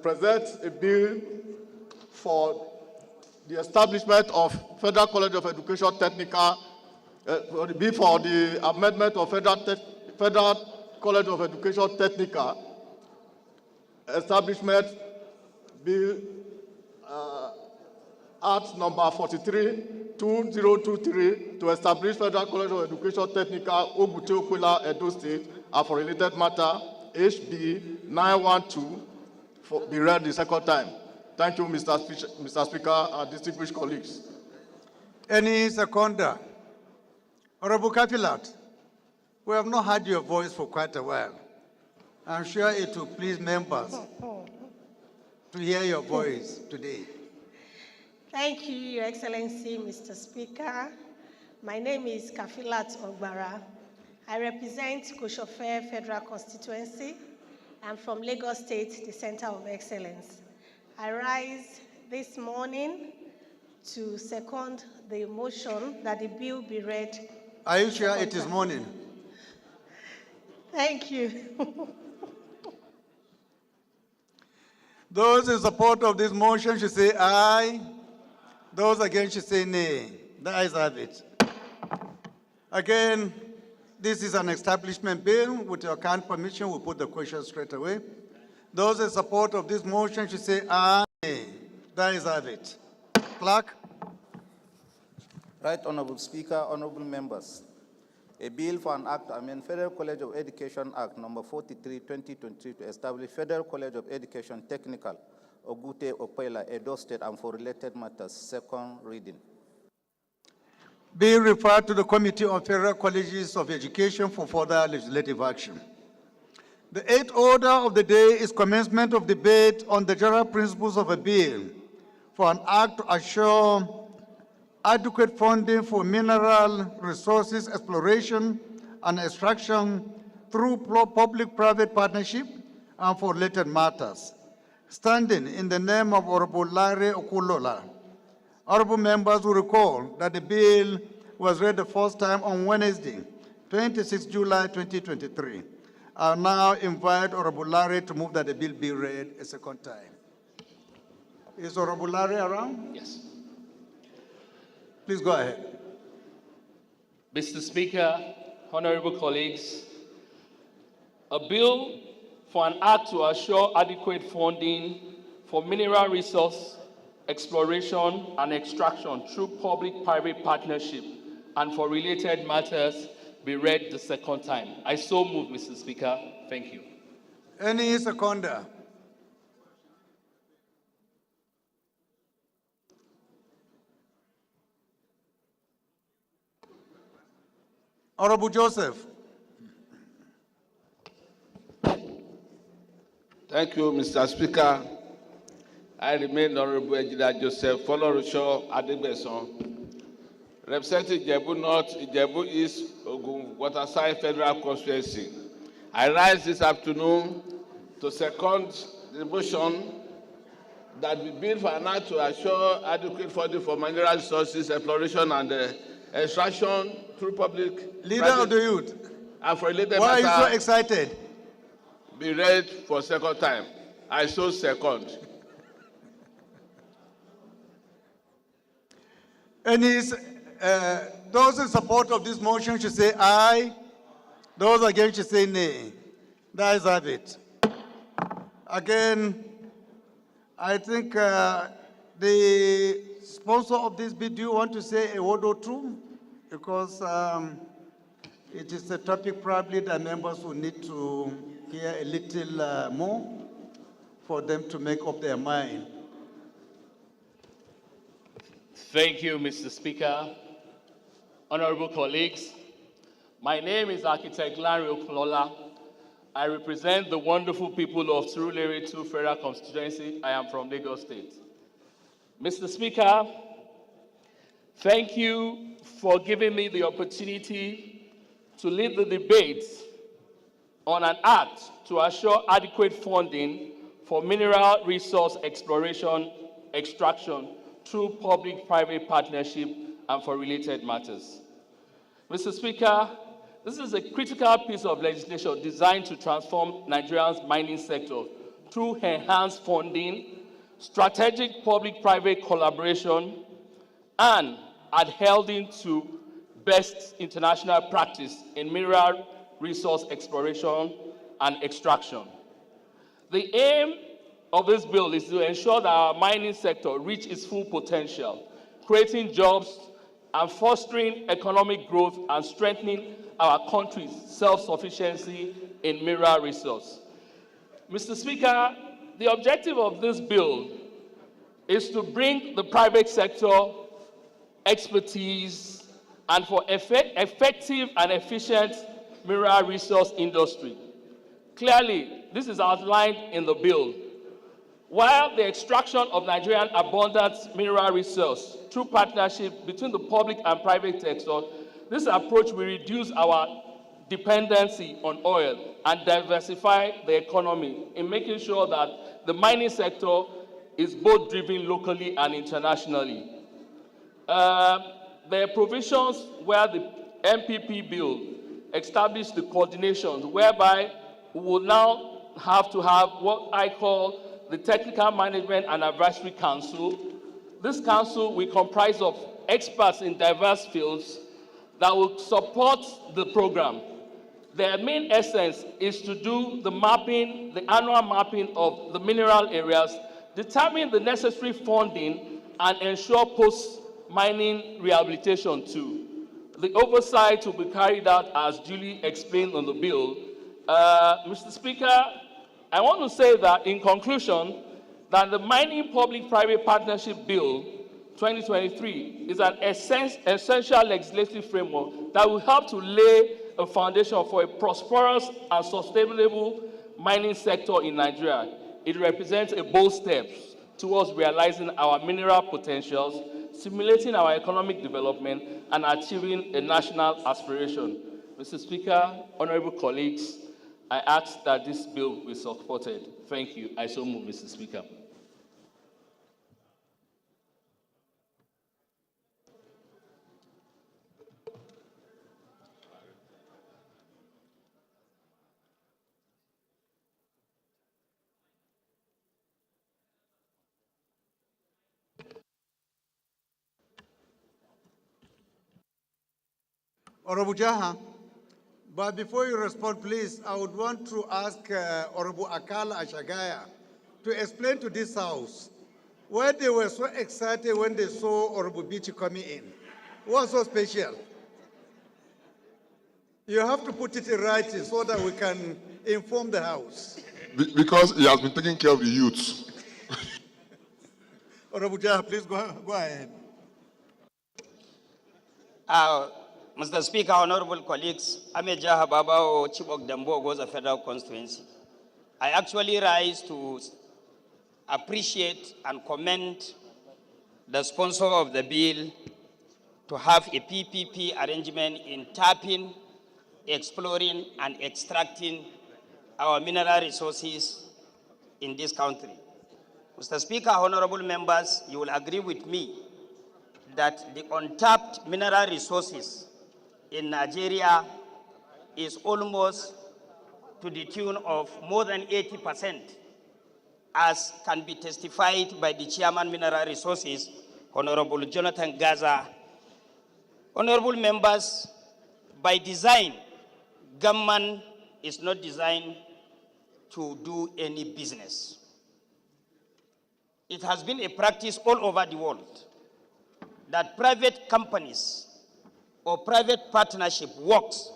present a bill for the establishment of Federal College of Education Technical, for the amendment of Federal College of Education Technical Establishment Bill Act number 43, 2023, to establish Federal College of Education Technical, Ogute Opela, Edo State, and for related matter, HB 912, be read the second time. Thank you, Mr. Speaker, and distinguished colleagues. Any seconder? Honorable Kafilat, we have not heard your voice for quite a while. I'm sure it will please members to hear your voice today. Thank you, Your Excellency, Mr. Speaker. My name is Kafilat Ogbara. I represent Koshofe Federal Constituency. I'm from Lagos State, the Center of Excellence. I rise this morning to second the motion that the bill be read. Are you sure it is morning? Thank you. Those in support of this motion should say aye. Those against should say nay. The ayes have it. Again, this is an establishment bill. With your kind permission, we'll put the question straight away. Those in support of this motion should say aye. The ayes have it. Clerk. Right Honorable Speaker, honorable members. A bill for an act to amend Federal College of Education Act number 43, 2023 to establish Federal College of Education Technical, Ogute Opela, Edo State, and for related matters. Second reading. Bill referred to the Committee on Federal Colleges of Education for further legislative action. The eighth order of the day is commencement of debate on the general principles of a bill for an act to assure adequate funding for mineral resources exploration and extraction through public-private partnership and for related matters. Standing in the name of Honorable Larry Okulola, honorable members will recall that the bill was read the first time on Wednesday, 26 July 2023. I now invite Honorable Larry to move that the bill be read a second time. Is Honorable Larry around? Yes. Please go ahead. Mr. Speaker, honorable colleagues, a bill for an act to assure adequate funding for mineral resource exploration and extraction through public-private partnership and for related matters be read the second time. I so move, Mr. Speaker. Thank you. Any seconder? Honorable Joseph. Thank you, Mr. Speaker. I remain Honorable Ejida Joseph Folorusho Adegbeson, representing Ijebu North, Ijebu East, Ogun Waterside Federal Constituency. I rise this afternoon to second the motion that we bill for an act to assure adequate funding for mineral resources exploration and extraction through public. Leader of the youth. And for related Why matter, are you so excited? Be read for second time. I so second. Those in support of this motion should say aye. Those against should say nay. That is have it. Again, I think the sponsor of this bill, do you want to say a word or two? Because it is a topic probably that members will need to hear a little more for them to make up their mind. Thank you, Mr. Speaker. Honorable colleagues, my name is Architect Larry Okulola. I represent the wonderful people of Plenary 2 Federal Constituency. I am from Lagos State. Mr. Speaker, thank you for giving me the opportunity to lead the debate on an act to assure adequate funding for mineral resource exploration, extraction through public-private partnership and for related matters. Mr. Speaker, this is a critical piece of legislation designed to transform Nigeria's mining sector through enhanced funding, strategic public-private collaboration, and adhering to best international practice in mineral resource exploration and extraction. The aim of this bill is to ensure that our mining sector reaches its full potential, creating jobs and fostering economic growth and strengthening our country's self-sufficiency in mineral resource. Mr. Speaker, the objective of this bill is to bring the private sector expertise and for effective and efficient mineral resource industry. Clearly, this is outlined in the bill. While the extraction of Nigerian abundant mineral resource through partnership between the public and private sector, this approach will reduce our dependency on oil and diversify the economy in making sure that the mining sector is both driven locally and internationally. There are provisions where the MPP bill established the coordinations whereby we will now have to have what I call the Technical Management and Advisory Council. This council will comprise of experts in diverse fields that will support the program. Their main essence is to do the mapping, the annual mapping of the mineral areas, determine the necessary funding, and ensure mining rehabilitation too. The oversight will be carried out as duly explained on the bill. Mr. Speaker, I want to say that in conclusion, that the Mining Public-Private Partnership Bill 2023 is an essential legislative framework that will help to lay a foundation for a prosperous and sustainable mining sector in Nigeria. It represents a bold step towards realizing our mineral potentials, stimulating our economic development, and achieving a national aspiration. Mr. Speaker, honorable colleagues, I ask that this bill be supported. Thank you. I so move, Mr. Speaker. Honorable Jaha, but before you respond, please, I would want to ask Honorable Akala Ashagaya to explain to this House why they were so excited when they saw Honorable Bichi coming in. What's so special? You have to put it in writing so that we can inform the House. Because he has been taking care of the youths. Honorable Jaha, please go ahead. Mr. Speaker, honorable colleagues, I'm Jaha Babao, Chief of Dambo Goza Federal Constituency. I actually rise to appreciate and commend the sponsor of the bill to have a PPP arrangement in tapping, exploring, and extracting our mineral resources in this country. Mr. Speaker, honorable members, you will agree with me that the untapped mineral resources in Nigeria is almost to the tune of more than 80%, as can be testified by the Chairman Mineral Resources, Honorable Jonathan Gaza. Honorable members, by design, government is not designed to do any business. It has been a practice all over the world that private companies or private partnership works,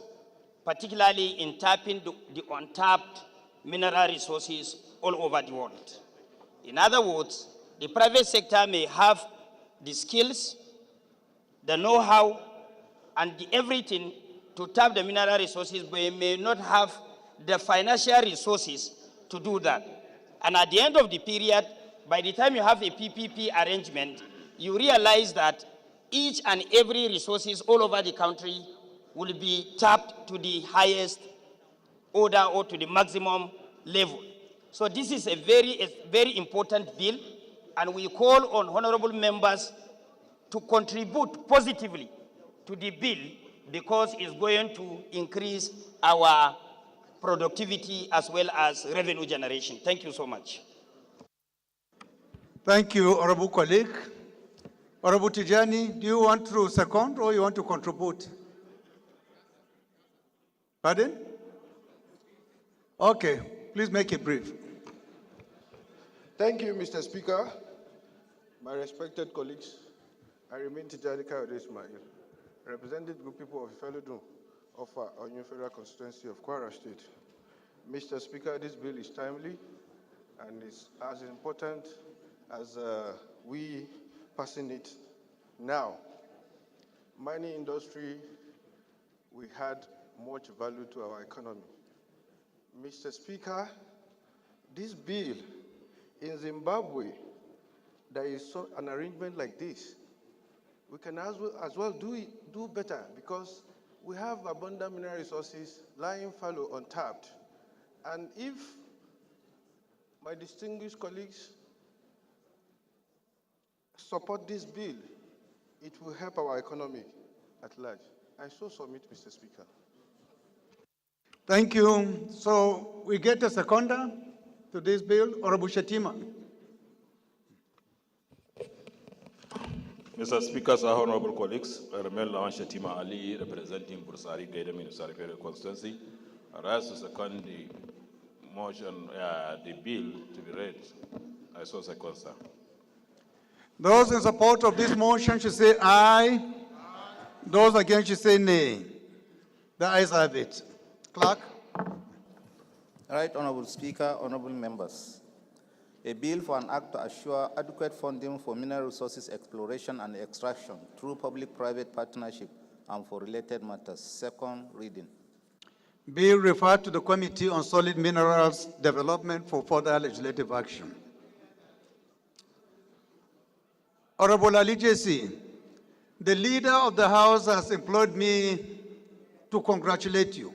particularly in tapping the untapped mineral resources all over the world. In other words, the private sector may have the skills, the know-how, and everything to tap the mineral resources, but it may not have the financial resources to do that. And at the end of the period, by the time you have a PPP arrangement, you realize that each and every resources all over the country will be tapped to the highest order or to the maximum level. So this is a very important bill, and we call on honorable members to contribute positively to the bill because it's going to increase our productivity as well as revenue generation. Thank you so much. Thank you, honorable colleague. Honorable Tijani, do you want to second or you want to contribute? Pardon? Okay, please make it brief. Thank you, Mr. Speaker. My respected colleagues, I remain Tijani Kayode Ismail, representing the group people of Ifelodun of our new federal constituency of Kwara State. Mr. Speaker, this bill is timely and is as important as we passing it now. Mining industry, we had much value to our economy. Mr. Speaker, this bill in Zimbabwe, there is an arrangement like this. We can as well do better because we have abundant mineral resources lying fallow, untapped. And if my distinguished colleagues support this bill, it will help our economy at large. I so submit, Mr. Speaker. Thank you. So we get a seconder to this bill, Honorable Shatima. Mr. Speaker, sir, honorable colleagues, I remain Lawan Shatima Ali, representing Bursari Gaida Municipal Constituency. I rise to second the motion, the bill to be read. I so second, sir. Those in support of this motion should say aye. Those against should say nay. The ayes have it. Clerk. Right, Honorable Speaker, honorable members. A bill for an act to assure adequate funding for mineral resources exploration and extraction through public-private partnership and for related matters. Second reading. Bill referred to the Committee on Solid Minerals Development for further legislative action. Honorable Ali JC, the leader of the House has employed me to congratulate you.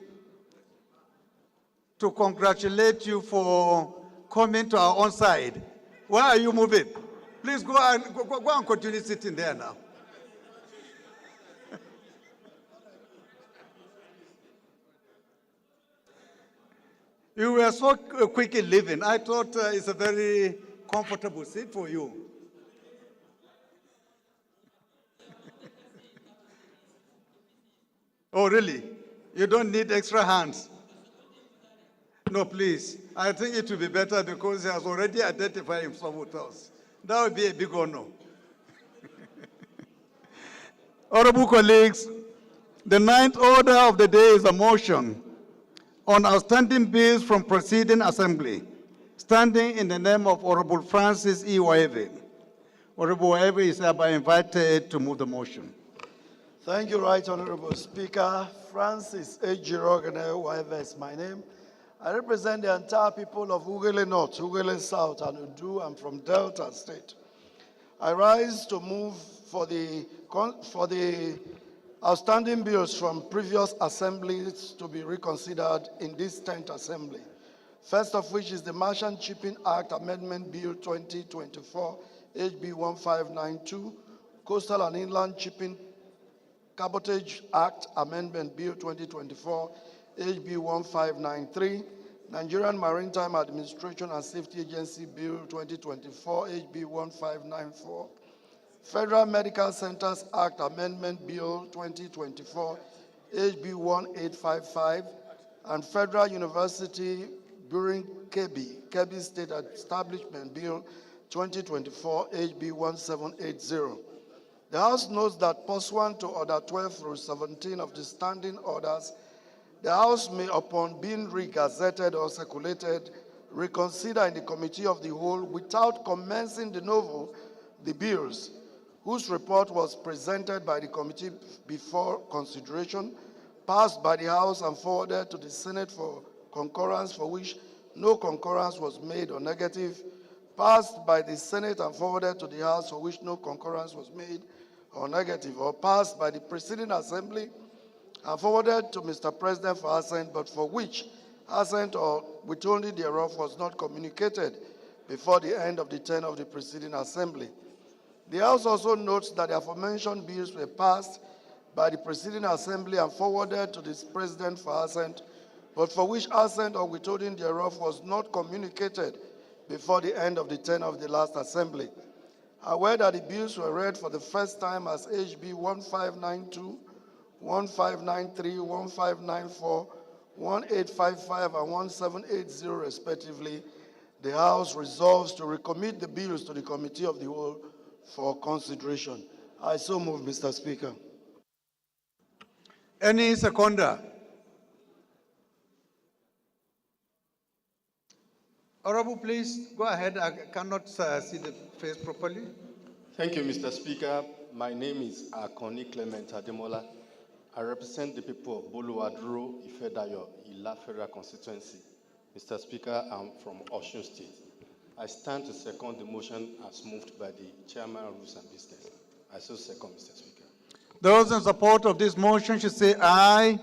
To congratulate you for coming to our own side. Why are you moving? Please go and continue sitting there now. You were so quick in leaving. I thought it's a very comfortable seat for you. Oh, really? You don't need extra hands? No, please. I think it will be better because he has already identified himself with us. That would be a big honor. Honorable colleagues, the ninth order of the day is a motion on outstanding bills from preceding assembly, standing in the name of Honorable Francis E. Waeve. Honorable Waeve is hereby invited to move the motion. Thank you, Right Honorable Speaker. Francis A. Jirogane Waeve is my name. I represent the entire people of Ugele North, Ugele South, and Udu. I'm from Delta State. I rise to move for the outstanding bills from previous assemblies to be reconsidered in this 10th assembly. First of which is the Merchant Shipping Act Amendment Bill 2024, HB 1592, Coastal and Inland Shipping Cabotage Act Amendment Bill 2024, HB 1593, Nigerian Maritime Administration and Safety Agency Bill 2024, HB 1594, Federal Medical Centers Act Amendment Bill 2024, HB 1855, and Federal University Bureau Kebbi State Establishment Bill 2024, HB 1780. The House notes that pursuant to Order 12 through 17 of the standing orders, the House may, upon being re-gazetted or circulated, reconsider in the Committee of the Whole without commencing de novo the bills, whose report was presented by the committee before consideration, passed by the House and forwarded to the Senate for concurrence, for which no concurrence was made or negative, passed by the Senate and forwarded to the House, for which no concurrence was made or negative, or passed by the preceding assembly and forwarded to Mr. President for assent, but for which assent or withholding thereof was not communicated before the end of the term of the preceding assembly. The House also notes that the aforementioned bills were passed by the preceding assembly and forwarded to the President for assent, but for which assent or withholding thereof was not communicated before the end of the term of the last assembly. Aware that the bills were read for the first time as HB 1592, 1593, 1594, 1855, and 1780 respectively, the House resolves to recommit the bills to the Committee of the Whole for consideration. I so move, Mr. Speaker. Any seconder? Honorable, please go ahead. I cannot see the face properly. Thank you, Mr. Speaker. My name is Akoni Clement Ademola. I represent the people of Boluwaduro, Ifedayo, Ila Federal Constituency. Mr. Speaker, I'm from Osun State. I stand to second the motion as moved by the Chairman of Rules and Business. I so second, Mr. Speaker. Those in support of this motion should say aye.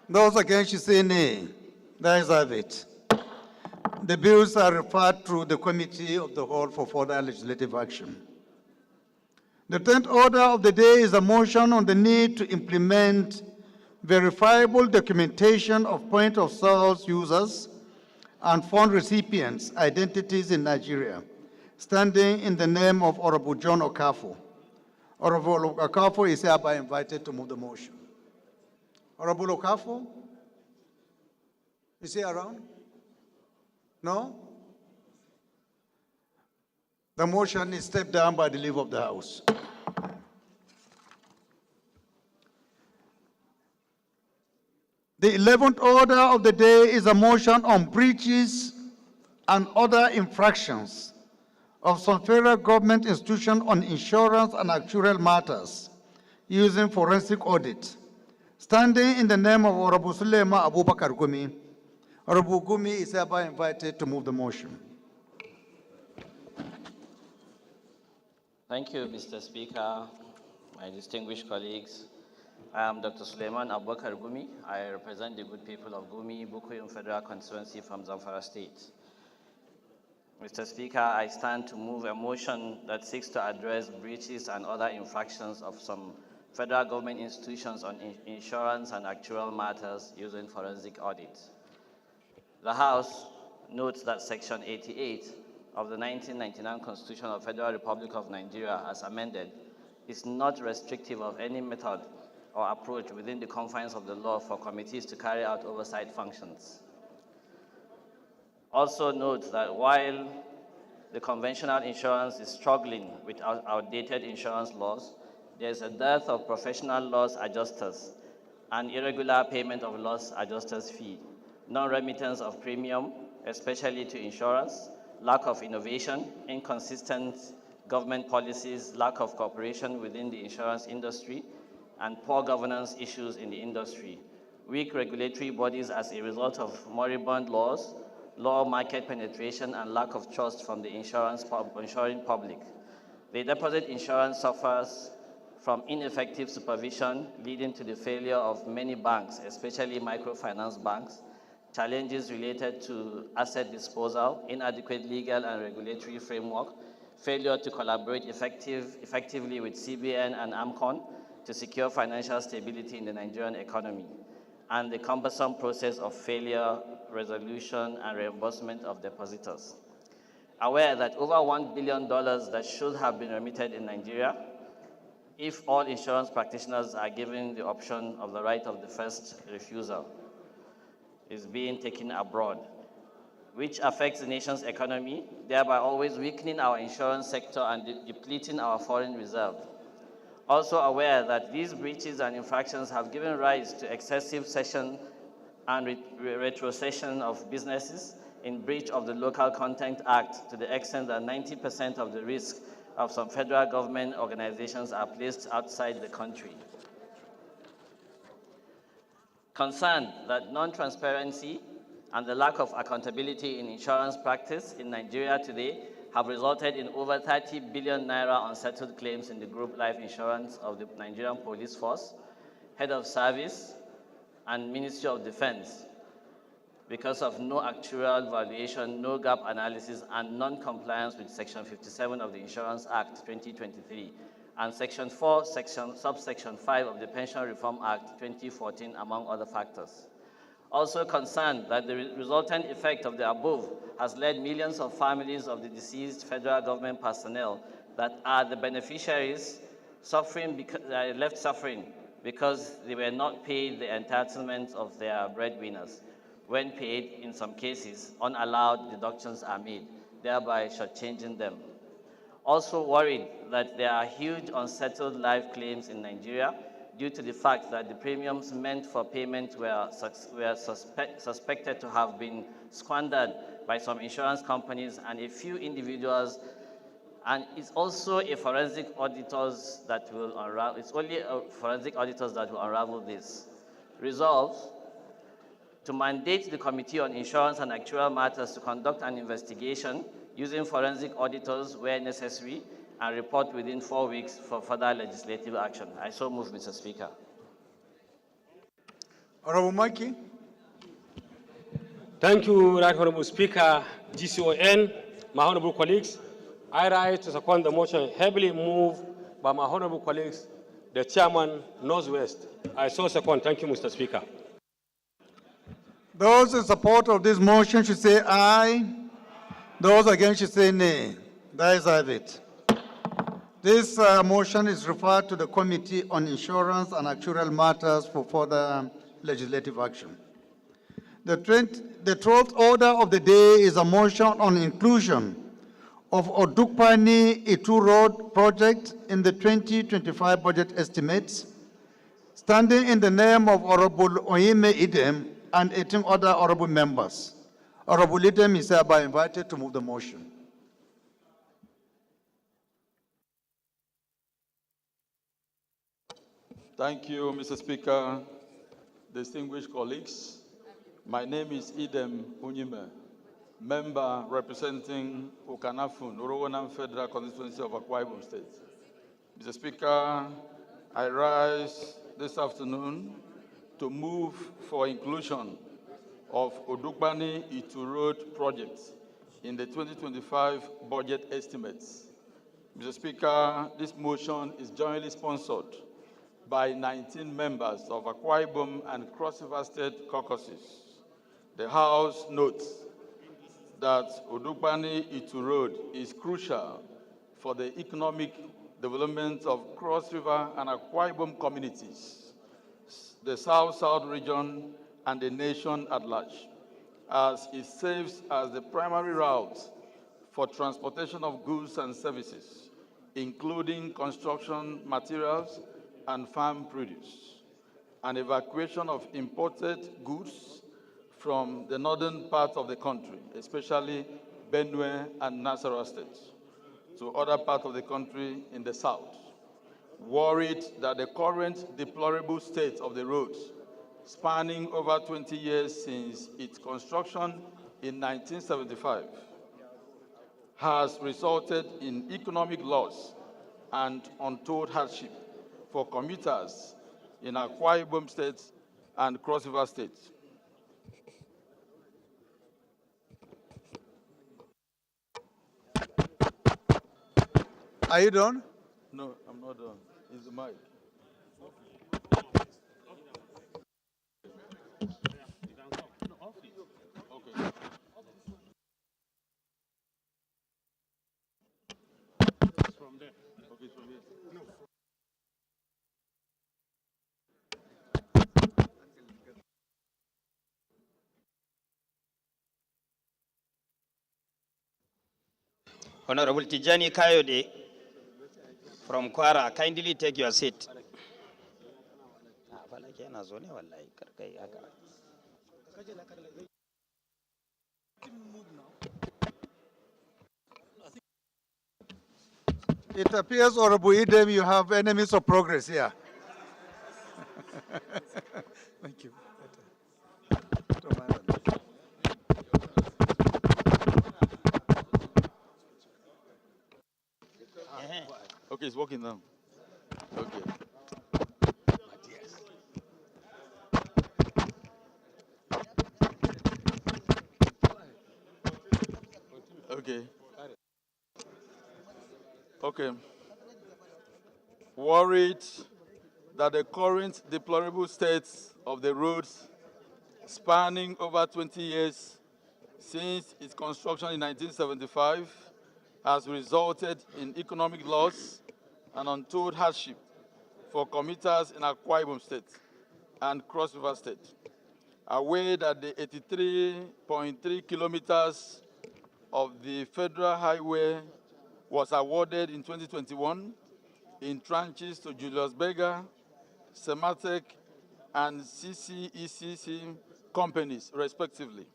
Those against should say nay. The ayes have it. The bills are referred to the Committee of the Whole for further legislative action. The 10th order of the day is a motion on the need to implement verifiable documentation of point of sales users and fund recipients' identities in Nigeria, standing in the name of Honorable John Okafor. Honorable Okafor is hereby invited to move the motion. Honorable Okafor? Is he around? No? The motion is stepped down by the leave of the House. The 11th order of the day is a motion on breaches and other infractions of some federal government institutions on insurance and actuarial matters using forensic audit. Standing in the name of Honorable Sulema Abubakar Gumi, Honorable Gumi is hereby invited to move the motion. Thank you, Mr. Speaker, my distinguished colleagues. I am Dr. Suleiman Abubakar Gumi. I represent the good people of Gumi, Bukuyum Federal Constituency from Zamfara State. Mr. Speaker, I stand to move a motion that seeks to address breaches and other infractions of some federal government institutions on insurance and actuarial matters using forensic audit. The House notes that Section 88 of the 1999 Constitution of the Federal Republic of Nigeria, as amended, is not restrictive of any method or approach within the confines of the law for committees to carry out oversight functions. Also note that while the conventional insurance is struggling with outdated insurance laws, there is a dearth of professional loss adjusters and irregular payment of loss adjusters' fee, non-remittance of premium, especially to insurance, lack of innovation, inconsistent government policies, lack of cooperation within the insurance industry, and poor governance issues in the industry, weak regulatory bodies as a result of moribund laws, low market penetration, and lack of trust from the insuring public. The deposit insurance suffers from ineffective supervision, leading to the failure of many banks, especially microfinance banks, challenges related to asset disposal, inadequate legal and regulatory framework, failure to collaborate effectively with CBN and AMCON to secure financial stability in the Nigerian economy, and the cumbersome process of failure, resolution, and reimbursement of depositors. Aware that over $1 billion that should have been remitted in Nigeria, if all insurance practitioners are given the option of the right of the first refusal, is being taken abroad, which affects the nation's economy, thereby always weakening our insurance sector and depleting our foreign reserve. Also aware that these breaches and infractions have given rise to excessive cession and retrocession of businesses in breach of the Local Content Act to the extent that 90% of the risk of some federal government organizations are placed outside the country. Concerned that non-transparency and the lack of accountability in insurance practice in Nigeria today have resulted in over 30 billion naira unsettled claims in the group life insurance of the Nigerian Police Force, Head of Service, and Ministry of Defense because of no actuarial valuation, no gap analysis, and non-compliance with Section 57 of the Insurance Act 2023 and Section 4, subsection 5 of the Pension Reform Act 2014, among other factors. Also concerned that the resultant effect of the above has led millions of families of the deceased federal government personnel that are the beneficiaries left suffering because they were not paid the entitlements of their breadwinners. When paid, in some cases, unallowed deductions are made, thereby shortchanging them. Also worried that there are huge unsettled life claims in Nigeria due to the fact that the premiums meant for payment were suspected to have been squandered by some insurance companies and a few individuals, and it's also a forensic auditors that will unravel, it's only forensic auditors that will unravel this. Resolved to mandate the Committee on Insurance and Actuarial Matters to conduct an investigation using forensic auditors where necessary and report within 4 weeks for further legislative action. I so move, Mr. Speaker. Honorable Maki. Thank you, Right Honorable Speaker, GCON, my honorable colleagues. I rise to second the motion heavily moved by my honorable colleagues, the Chairman, Northwest. I so second. Thank you, Mr. Speaker. Those in support of this motion should say aye. Those against should say nay. The ayes have it. This motion is referred to the Committee on Insurance and Actuarial Matters for further legislative action. The 12th order of the day is a motion on inclusion of Odukpani Itu Road project in the 2025 budget estimates, standing in the name of Honorable Oyime Idem and 18 other honorable members. Honorable Idem is hereby invited to move the motion. Thank you, Mr. Speaker. Distinguished colleagues, my name is Idem Unyime, member representing Okanafun, Orowanam Federal Constituency of Akwa Ibom State. Mr. Speaker, I rise this afternoon to move for inclusion of Odukbani Itu Road project in the 2025 budget estimates. Mr. Speaker, this motion is jointly sponsored by 19 members of Akwa Ibom and Cross River State caucuses. The House notes that Odukbani Itu Road is crucial for the economic development of Cross River and Akwa Ibom communities, the South-South region, and the nation at large, as it serves as the primary route for transportation of goods and services, including construction materials and farm produce, and evacuation of imported goods from the northern part of the country, especially Benue and Nasarawa states, to other parts of the country in the south. Worried that the current deplorable state of the roads, spanning over 20 years since its construction in 1975, has resulted in economic loss and untold hardship for commuters in Akwa Ibom State and Cross River State. Are you done? No, I'm not done. It's the mic. Okay. From there. Okay, from here. No. Honorable Tijani Kayode from Kwara, kindly take your seat. It appears, Honorable Idem, you have enemies of progress here. Thank you. Okay, it's working now. Okay. Okay. Okay. Worried that the current deplorable state of the roads, spanning over 20 years since its construction in 1975, has resulted in economic loss and untold hardship for commuters in Akwa Ibom State and Cross River State. Aware that the 83.3 kilometers of the federal highway was awarded in 2021 in tranches to Julius Berger, Sematec, and CCECC companies, respectively,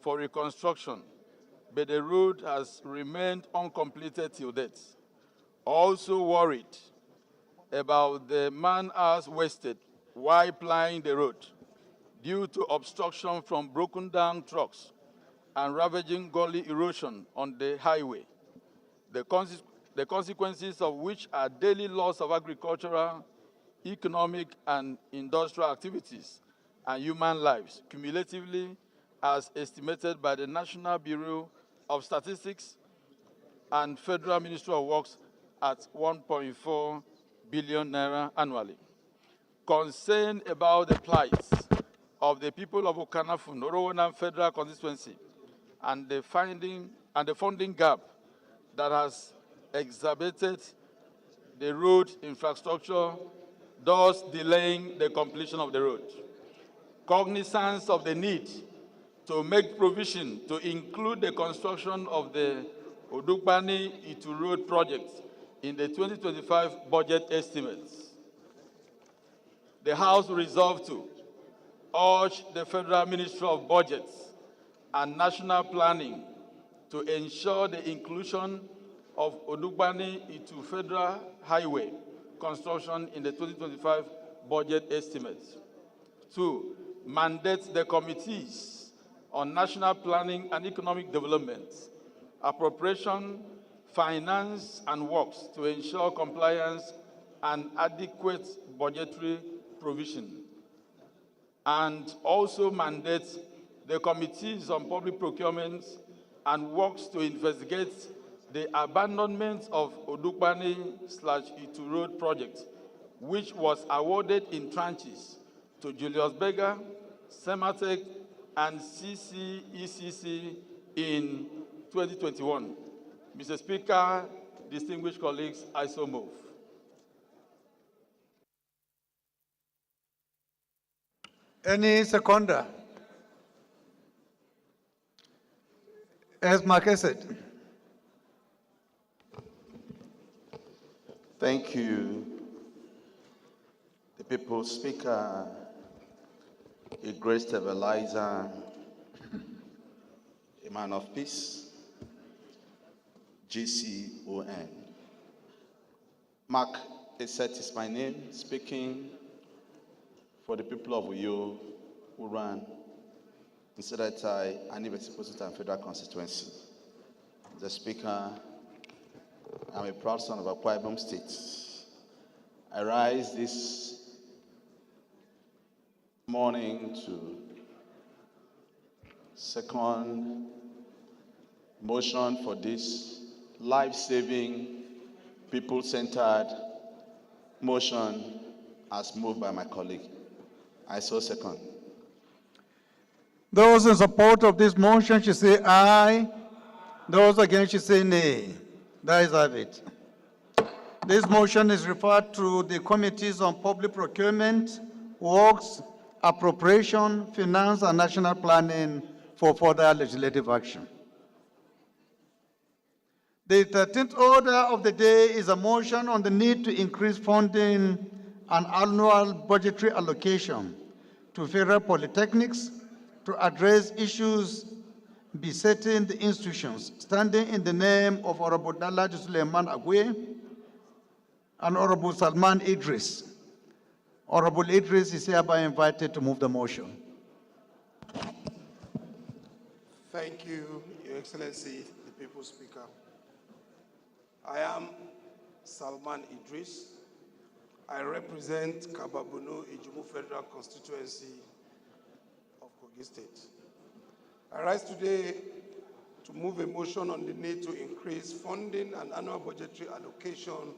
for reconstruction, but the road has remained uncompleted till date. Also worried about the man-hours wasted while plying the road due to obstruction from broken down trucks and ravaging gully erosion on the highway, the consequences of which are daily loss of agricultural, economic, and industrial activities and human lives, cumulatively as estimated by the National Bureau of Statistics and Federal Ministry of Works at 1.4 billion naira annually. Concerned about the plight of the people of Okanafun, Orowanam Federal Constituency, and the funding gap that has exacerbated the road infrastructure, thus delaying the completion of the road. Cognizance of the need to make provision to include the construction of the Odukbani-Itu Road project in the 2025 budget estimates. The House resolved to urge the Federal Ministry of Budgets and National Planning to ensure the inclusion of Odukbani-Itu Federal Highway construction in the 2025 budget estimates. 2, mandate the committees on national planning and economic development, appropriation, finance, and works to ensure compliance and adequate budgetary provision. And also mandate the committees on public procurement and works to investigate the abandonment of Odukbani/Itu Road project, which was awarded in tranches to Julius Berger, Sematec, and CCECC in 2021. Mr. Speaker, distinguished colleagues, I so move. Any seconder? As Marquez said. Thank you, the People's Speaker, a great stabilizer, a man of peace, GCON. Mark Eset is my name, speaking for the people of Uyo who ran in Sedatai, Anibet and Federal Constituency. The Speaker, I'm a proud son of Akwa Ibom State. I rise this morning to second motion for this life-saving, people-centered motion as moved by my colleague. I so second. Those in support of this motion should say aye. Those against should say nay. That is it. This motion is referred to the Committees on Public Procurement, Works, Appropriation, Finance, and National Planning for further legislative action. The 13th order of the day is a motion on the need to increase funding and annual budgetary allocation to federal polytechnics to address issues besetting the institutions, standing in the name of Honorable Dalaj Suleiman Agwe and Honorable Salman Idris. Honorable Idris is hereby invited to move the motion. Thank you, Your Excellency, the People's Speaker. I am Salman Idris. I represent Kababuno Ijumu Federal Constituency of Kogi State. I rise today to move a motion on the need to increase funding and annual budgetary allocation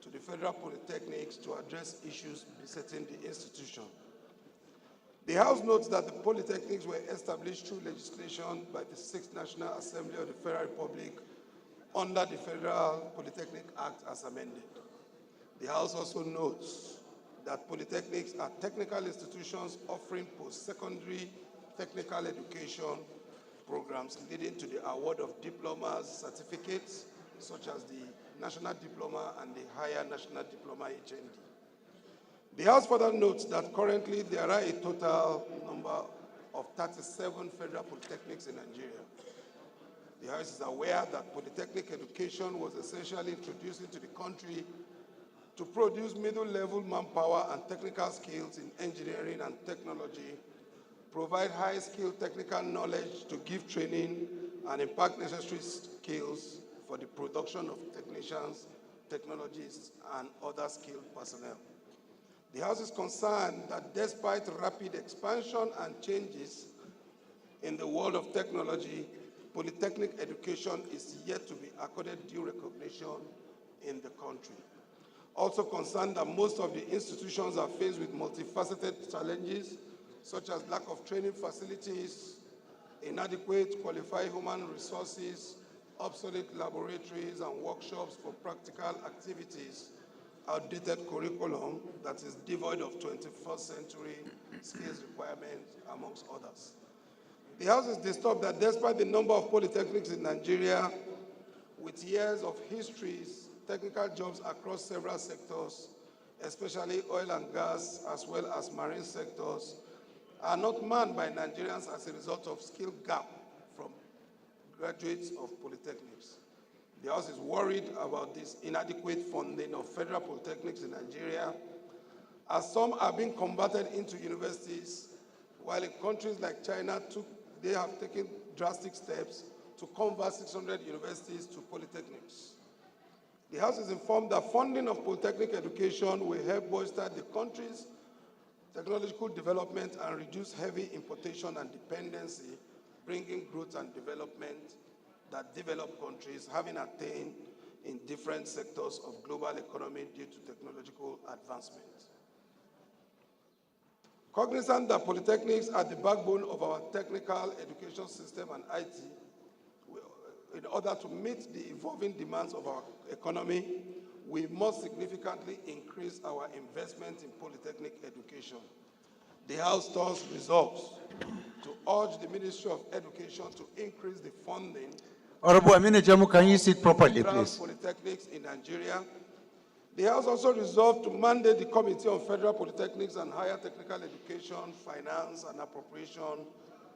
to the federal polytechnics to address issues besetting the institution. The House notes that the polytechnics were established through legislation by the 6th National Assembly of the Federal Republic under the Federal Polytechnic Act as amended. The House also notes that polytechnics are technical institutions offering post-secondary technical education programs leading to the award of diplomas, certificates, such as the National Diploma and the Higher National Diploma HND. The House further notes that currently there are a total number of 37 federal polytechnics in Nigeria. The House is aware that polytechnic education was essentially introduced into the country to produce middle-level manpower and technical skills in engineering and technology, provide high-skilled technical knowledge to give training and impart necessary skills for the production of technicians, technologists, and other skilled personnel. The House is concerned that despite rapid expansion and changes in the world of technology, polytechnic education is yet to be accorded due recognition in the country. Also concerned that most of the institutions are faced with multifaceted challenges, such as lack of training facilities, inadequate qualified human resources, obsolete laboratories and workshops for practical activities, outdated curriculum that is devoid of 21st century skills requirements, amongst others. The House is disturbed that despite the number of polytechnics in Nigeria, with years of histories, technical jobs across several sectors, especially oil and gas, as well as marine sectors, are not manned by Nigerians as a result of skill gap from graduates of polytechnics. The House is worried about this inadequate funding of federal polytechnics in Nigeria, as some are being converted into universities, while in countries like China, they have taken drastic steps to convert 600 universities to polytechnics. The House is informed that funding of polytechnic education will help bolster the country's technological development and reduce heavy importation and dependency, bringing growth and development that developed countries having attained in different sectors of global economy due to technological advancement. Cognizant that polytechnics are the backbone of our technical education system and IT, in order to meet the evolving demands of our economy, we must significantly increase our investment in polytechnic education. The House thus resolves to urge the Ministry of Education to increase the funding Honorable Amina Jamu, can you sit properly, federal please? polytechnics in Nigeria. The House also resolved to mandate the Committee on Federal Polytechnics and Higher Technical Education, Finance and Appropriation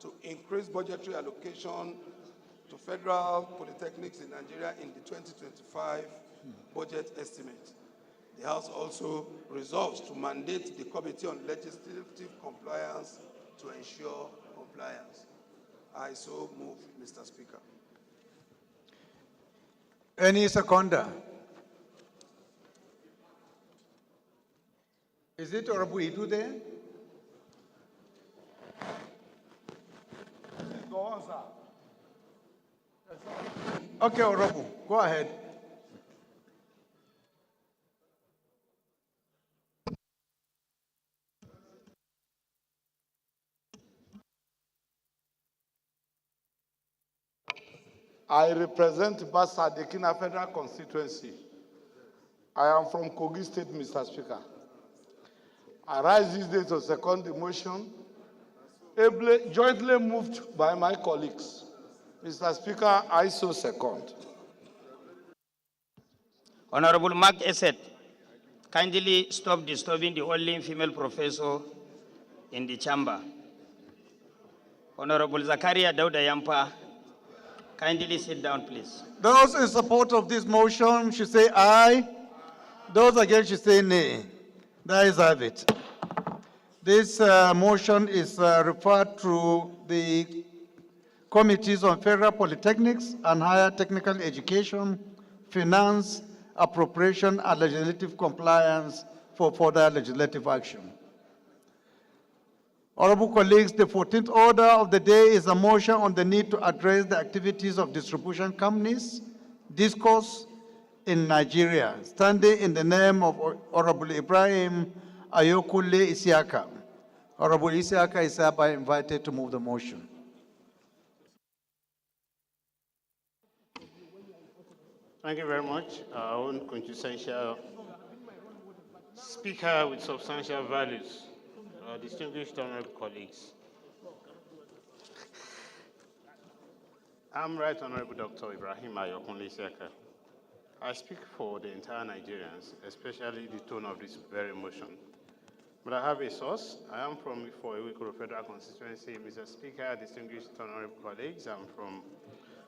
to increase budgetary allocation to federal polytechnics in Nigeria in the 2025 budget estimate. The House also resolves to mandate the Committee on Legislative Compliance to ensure compliance. I so move, Mr. Speaker. Any seconder? Is it Honorable Idu there? Go on, sir. Okay, Honorable, go ahead. I represent Basa Dekina Federal Constituency. I am from Kogi State, Mr. Speaker. I rise this day to second the motion, jointly moved by my colleagues. Mr. Speaker, I so second. Honorable Mark Esset, kindly stop disturbing the only female professor in the chamber. Honorable Zakaria Dauda Yampa, kindly sit down, please. Those in support of this motion should say aye. Those against should say nay. That is have it. This motion is referred to the Committees on Federal Polytechnics and Higher Technical Education, Finance, Appropriation, and Legislative Compliance for further legislative action. Honorable colleagues, the 14th order of the day is a motion on the need to address the activities of distribution companies, discourse in Nigeria, standing in the name of Honorable Ibrahim Ayokule Isiaka. Honorable Isiaka is hereby invited to move the motion. Thank you very much. Our own quintessential speaker with substantial values, distinguished honorable colleagues. I'm Right Honorable Dr. Ibrahim Ayokunle Isiaka. I speak for the entire Nigerians, especially the tone of this very motion. But I have a source. I am from Ifoewikoro Federal Constituency. Mr. Speaker, distinguished honorable colleagues, I'm from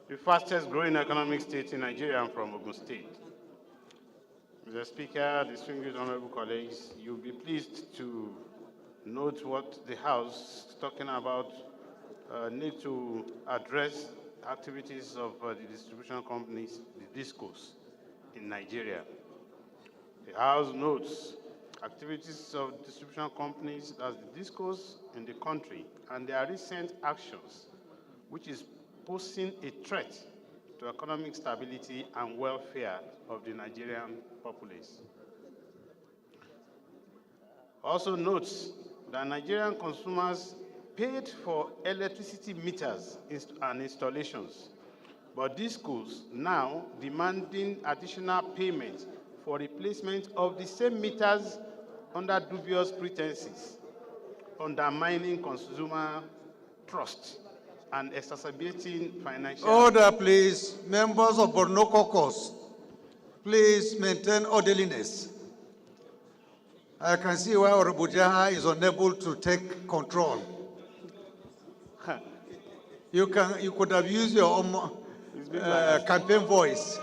the fastest growing economic state in Nigeria. I'm from Ogun State. Mr. Speaker, distinguished honorable colleagues, you'll be pleased to note what the House is talking about need to address activities of the distribution companies, the DISCOs, in Nigeria. The House notes activities of distribution companies as the DISCOs in the country and their recent actions, which is posing a threat to economic stability and welfare of the Nigerian populace. Also notes that Nigerian consumers paid for electricity meters and installations, but these schools now demanding additional payment for replacement of the same meters under dubious pretenses, undermining consumer trust and exacerbating financial... Order, please. Members of Borno Caucus, please maintain orderliness. I can see why Orobujaha is unable to take control. You could have used your own campaign voice.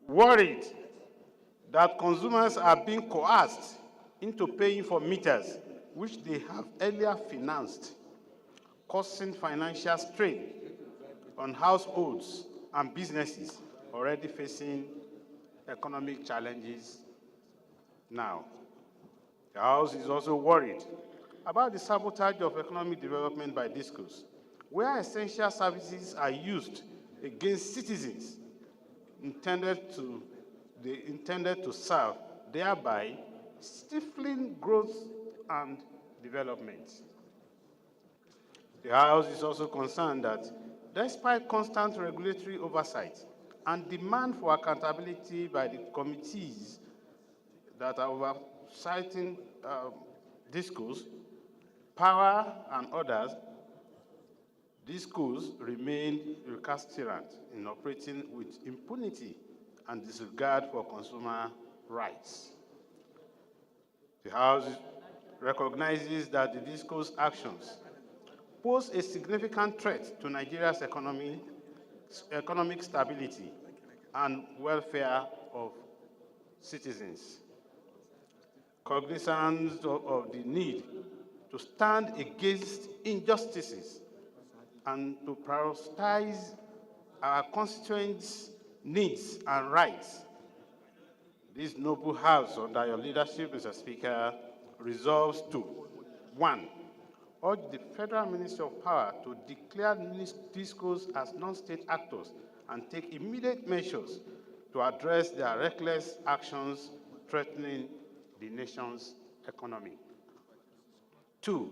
Worried that consumers are being coerced into paying for meters which they have earlier financed, causing financial strain on households and businesses already facing economic challenges now. The House is also worried about the sabotage of economic development by discos, where essential services are used against citizens intended to serve, thereby stifling growth and development. The House is also concerned that despite constant regulatory oversight and demand for accountability by the committees that are oversighting discos, power and others, discos remain recalcitrant in operating with impunity and disregard for consumer rights. The House recognizes that the discos' actions pose a significant threat to Nigeria's economic stability and welfare of citizens. Cognizant of the need to stand against injustices and to prioritize our constituents' needs and rights, this noble House, under your leadership, Mr. Speaker, resolves to, 1, urge the Federal Ministry of Power to declare discos as non-state actors and take immediate measures to address their reckless actions threatening the nation's economy. 2,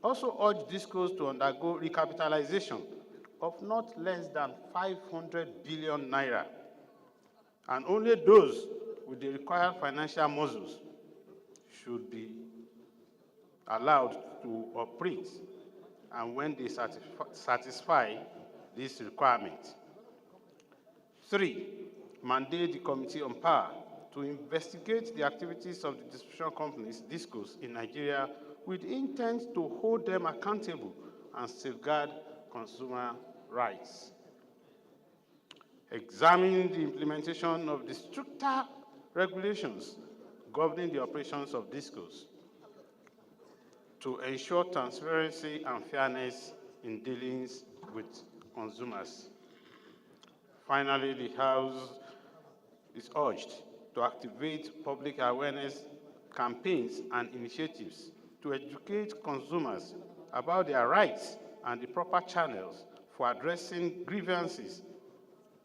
also urge discos to undergo recapitalization of not less than 500 billion naira, and only those with the required financial muscles should be allowed to operate, and when they satisfy this requirement. 3, mandate the Committee on Power to investigate the activities of the distribution companies, DISCOs, in Nigeria with intent to hold them accountable and safeguard consumer rights. Examine the implementation of the stricter regulations governing the operations of DISCOs to ensure transparency and fairness in dealings with consumers. Finally, the House is urged to activate public awareness campaigns and initiatives to educate consumers about their rights and the proper channels for addressing grievances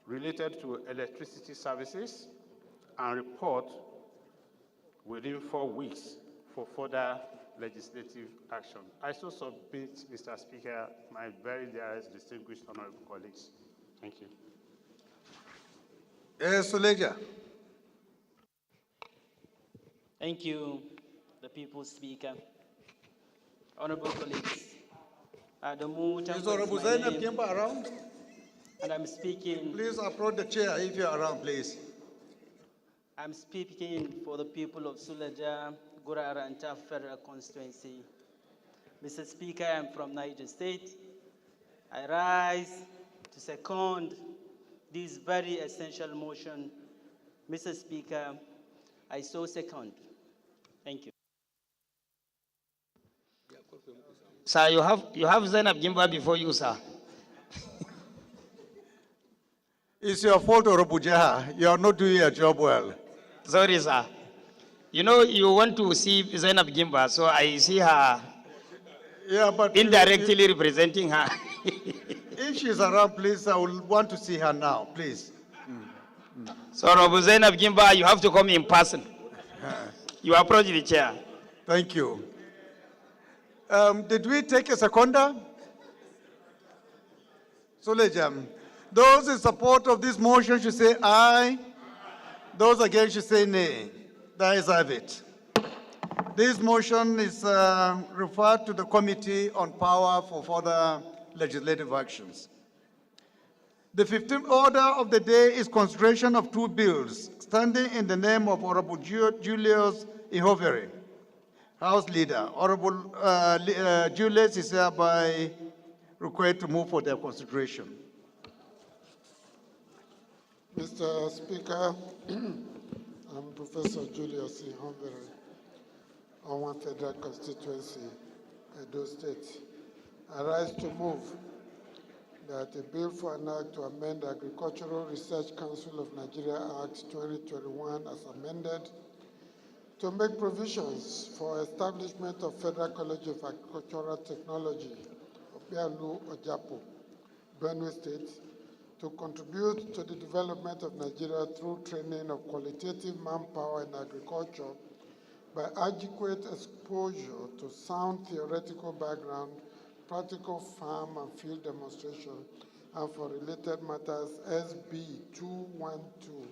related to electricity services, and report within 4 weeks for further legislative action. I so submit, Mr. Speaker, my very dearest distinguished honorable colleagues. Thank you. Suleja. Thank you, the People's Speaker. Honorable colleagues, Is Honorable Zainab Gimba around? And I'm speaking. Please approach the chair if you're around, please. I'm speaking for the people of Suleja, Gurara, and Taf Federal Constituency. Mr. Speaker, I'm from Niger State. I rise to second this very essential motion. Mr. Speaker, I so second. Thank you. Sir, you have Zainab Gimba before you, sir. It's your fault, Orobujaha. You are not doing your job well. Sorry, sir. You know, you want to see Zainab Gimba, so I see her but indirectly representing her. If she's around, please, I will want to see her now, please. So, Honorable Zainab Gimba, you have to come in person. You approach the chair. Thank you. Did we take a seconder? Solejam. Those in support of this motion should say aye. Those against should say nay. The ayes have it. This motion is referred to the Committee on Power for further legislative actions. The 15th order of the day is consideration of two bills standing in the name of Honorable Julius Ihovere, House Leader. Honorable Julius is hereby required to move for their consideration. Mr. Speaker, I'm Professor Julius Ihovere, on one federal constituency, Edo State. I rise to move that a bill for an act to amend the Agricultural Research Council of Nigeria Act 2021 as amended to make provisions for establishment of Federal College of Agricultural Technology, Obialu Ojapo, Benue State, to contribute to the development of Nigeria through training of qualitative manpower in agriculture by adequate exposure to sound theoretical background, practical farm and field demonstration, and for related matters, SB 212,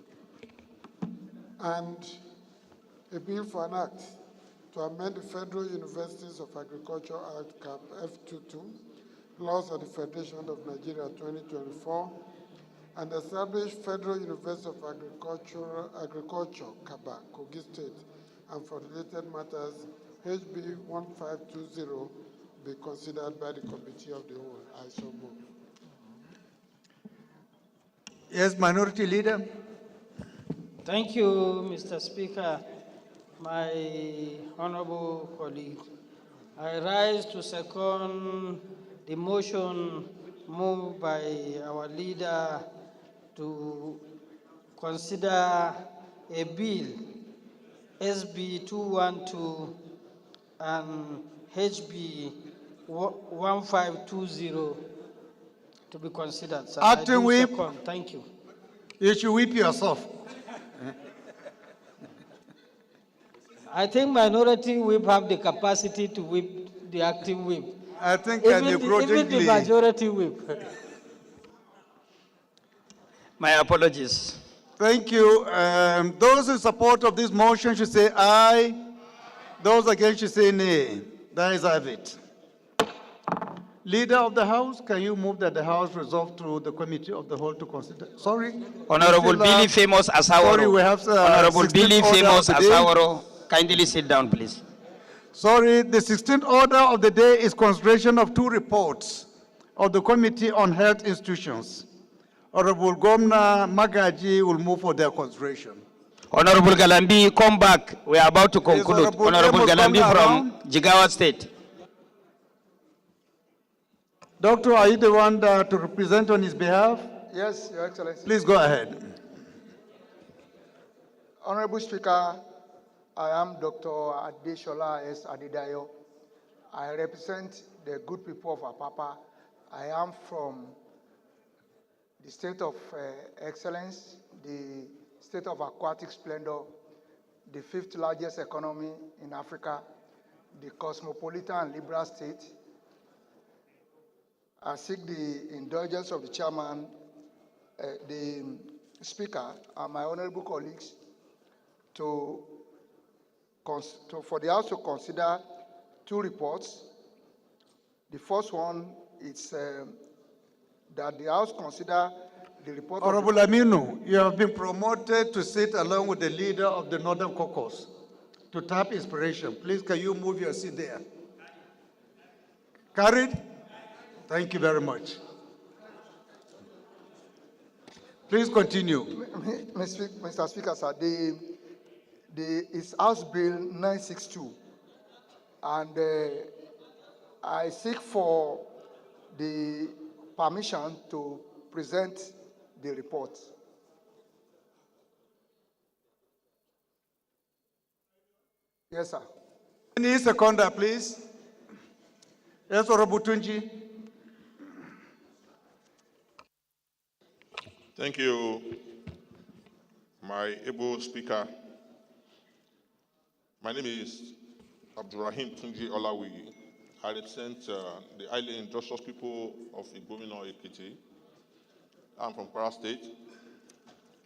and a bill for an act to amend the Federal Universities of Agriculture Act, Cap F22, Laws of the Federation of Nigeria 2024, and establish Federal University of Agriculture, Kaba, Kogi State, and for related matters, HB 1520, be considered by the Committee of the Whole. I so move. Yes, Minority Leader. Thank you, Mr. Speaker. My honorable colleague, I rise to second the motion moved by our leader to consider a bill, SB 212 and HB 1520, to be considered. Sir. Acting Whip. Second. Thank you. You should whip yourself. I think Minority Whip have the capacity to whip the acting whip. I think even the Majority Whip. My apologies. Thank you. Those in support of this motion should say aye. Those against should say nay. That is have it. Leader of the House, can you move that the House resolve to the Committee of the Whole to consider? Sorry. Honorable Billy Famous Asawaro. Sorry, we have Honorable Billy Famous Asawaro. Asawaro. Kindly sit down, please. Sorry, the 16th order of the day is consideration of two reports of the Committee on Health Institutions. Honorable Gomna Magaji will move for their consideration. Honorable Galambi, come back. We are about to conclude. Yes, Honorable Galambi from Jigawa State. Doctor, are you the one to represent on his behalf? Yes, Your Excellency. Please go ahead. Honorable Speaker, I am Dr. Adeshola S. Adedayo. I represent the good people of Apapa. I am from the state of excellence, the state of aquatic splendor, the 5th largest economy in Africa, the cosmopolitan and liberal state. I seek the indulgence of the chairman, the speaker, and my honorable colleagues for the House to consider two reports. The first one is that the House consider the report. Honorable Aminu, you have been promoted to sit along with the leader of the Northern Caucus to tap inspiration. Please, can you move your seat there? Carried? Thank you very much. Please continue. Mr. Speaker, sir, it's House Bill 962, and I seek for the permission to present the report. Yes, sir. Any seconder, please. Yes, Honorable Tunji. Thank you, my able speaker. My name is Abdurrahim Tunji Olawi. I represent the highly industrious people of Ibomina Ekiti. I'm from Kwara State.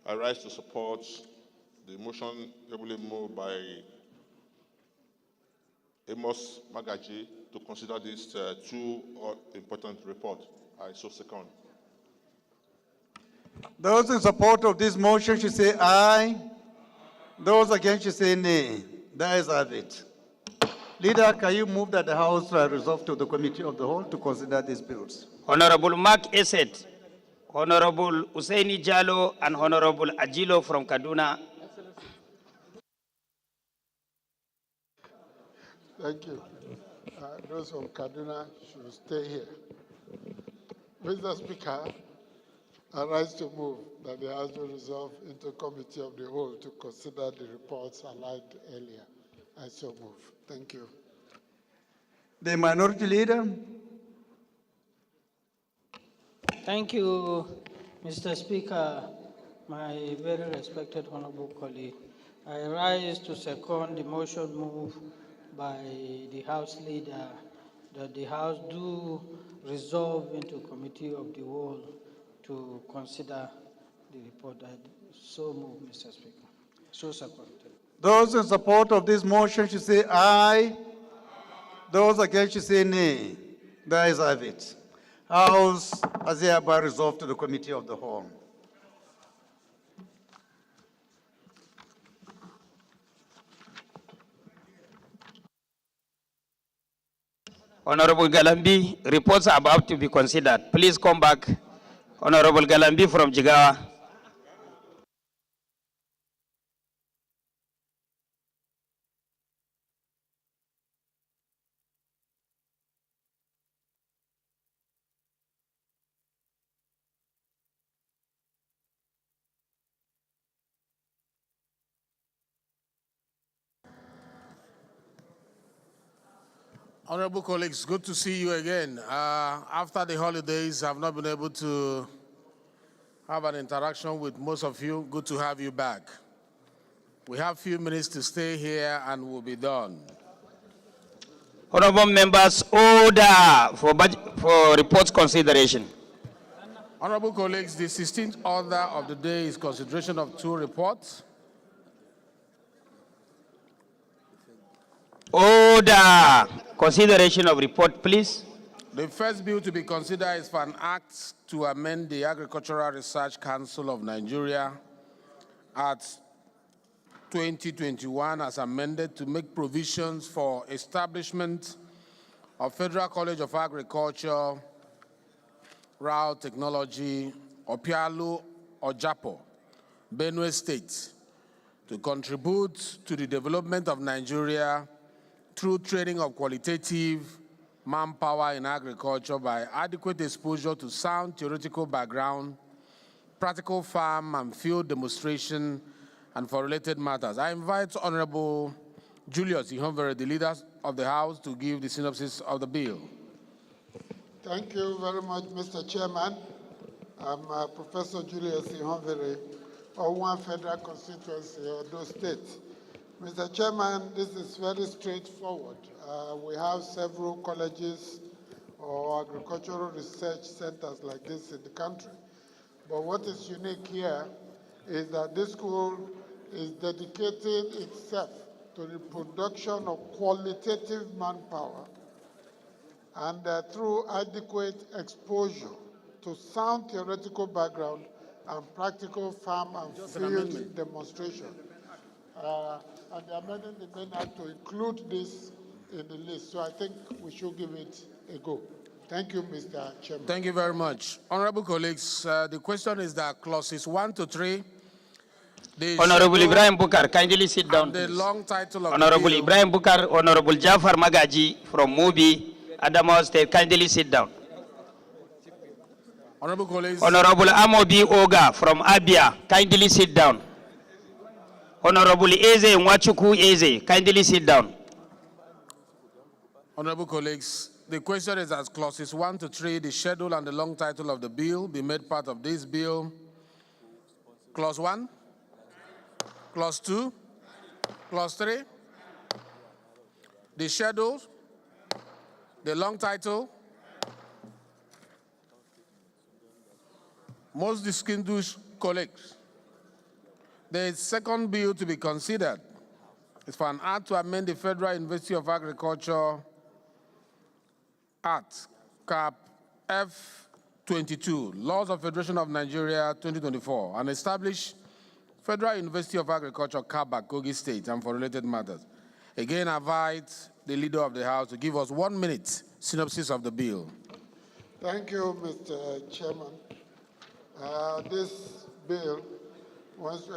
I rise to support the motion heavily moved by Amos Magaji to consider these two important reports. I so second. Those in support of this motion should say aye. Those against should say nay. The ayes have it. Leader, can you move that the House resolve to the Committee of the Whole to consider these bills? Honorable Mark Esset, Honorable Usaini Jallo, and Honorable Ajilo from Kaduna. Thank you. Those from Kaduna should stay here. Mr. Speaker, I rise to move that the House will resolve into Committee of the Whole to consider the reports aligned earlier. I so move. Thank you. The Minority Leader. Thank you, Mr. Speaker, my very respected honorable colleague. I rise to second the motion moved by the House Leader that the House do resolve into Committee of the Whole to consider the report. I so move, Mr. Speaker. So second. Those in support of this motion should say aye. Those against should say nay. The ayes have it. House has hereby resolved to the Committee of the Whole. Honorable Galambi, reports are about to be considered. Please come back. Honorable Galambi from Jigawa. Honorable colleagues, good to see you again. After the holidays, I've not been able to have an interaction with most of you. Good to have you back. We have a few minutes to stay here and we'll be done. Honorable members, order for reports consideration. Honorable colleagues, the 16th order of the day is consideration of two reports. Order. Consideration of report, please. The first bill to be considered is for an act to amend the Agricultural Research Council of Nigeria Act 2021 as amended to make provisions for establishment of Federal College of Agriculture, Rural Technology, Opialu, Ojapo, Benue State, to contribute to the development of Nigeria through training of qualitative manpower in agriculture by adequate exposure to sound theoretical background, practical farm and field demonstration, and for related matters. I invite Honorable Julius Ihonvere, the leader of the House, to give the synopsis of the bill. Thank you very much, Mr. Chairman. I'm Professor Julius Ihonvere, Owan Federal Constituency, Edo State. Mr. Chairman, this is very straightforward. We have several colleges or agricultural research centers like this in the country. But what is unique here is that this school is dedicating itself to the production of qualitative manpower and through adequate exposure to sound theoretical background and practical farm and field demonstration. And they're amending the main act to include this in the list. So I think we should give it a go. Thank you, Mr. Chairman. Thank you very much. Honorable colleagues, the question is that clauses 1 to 3. Honorable Ibrahim Bukar, kindly sit down. The long title of Honorable the bill. Ibrahim Bukar, Honorable Jafar Magaji from Mubi, Adamawa State, kindly sit down. Honorable colleagues. Honorable Amobi Oga from Abia, kindly sit down. Honorable Eze Mwachuku Eze, kindly sit down. Honorable colleagues, the question is as clauses 1 to 3, the schedule and the long title of the bill be made part of this bill. Clause 1, clause 2, clause 3, the schedule, the long title. Most distinguished colleagues, the second bill to be considered is for an act to amend the Federal University of Agriculture Act, Cap F22, Laws of Federation of Nigeria 2024, and establish Federal University of Agriculture, Kabak, Kogi State, and for related matters. Again, I invite the Leader of the House to give us 1 minute synopsis of the bill. Thank you, Mr. Chairman. This bill was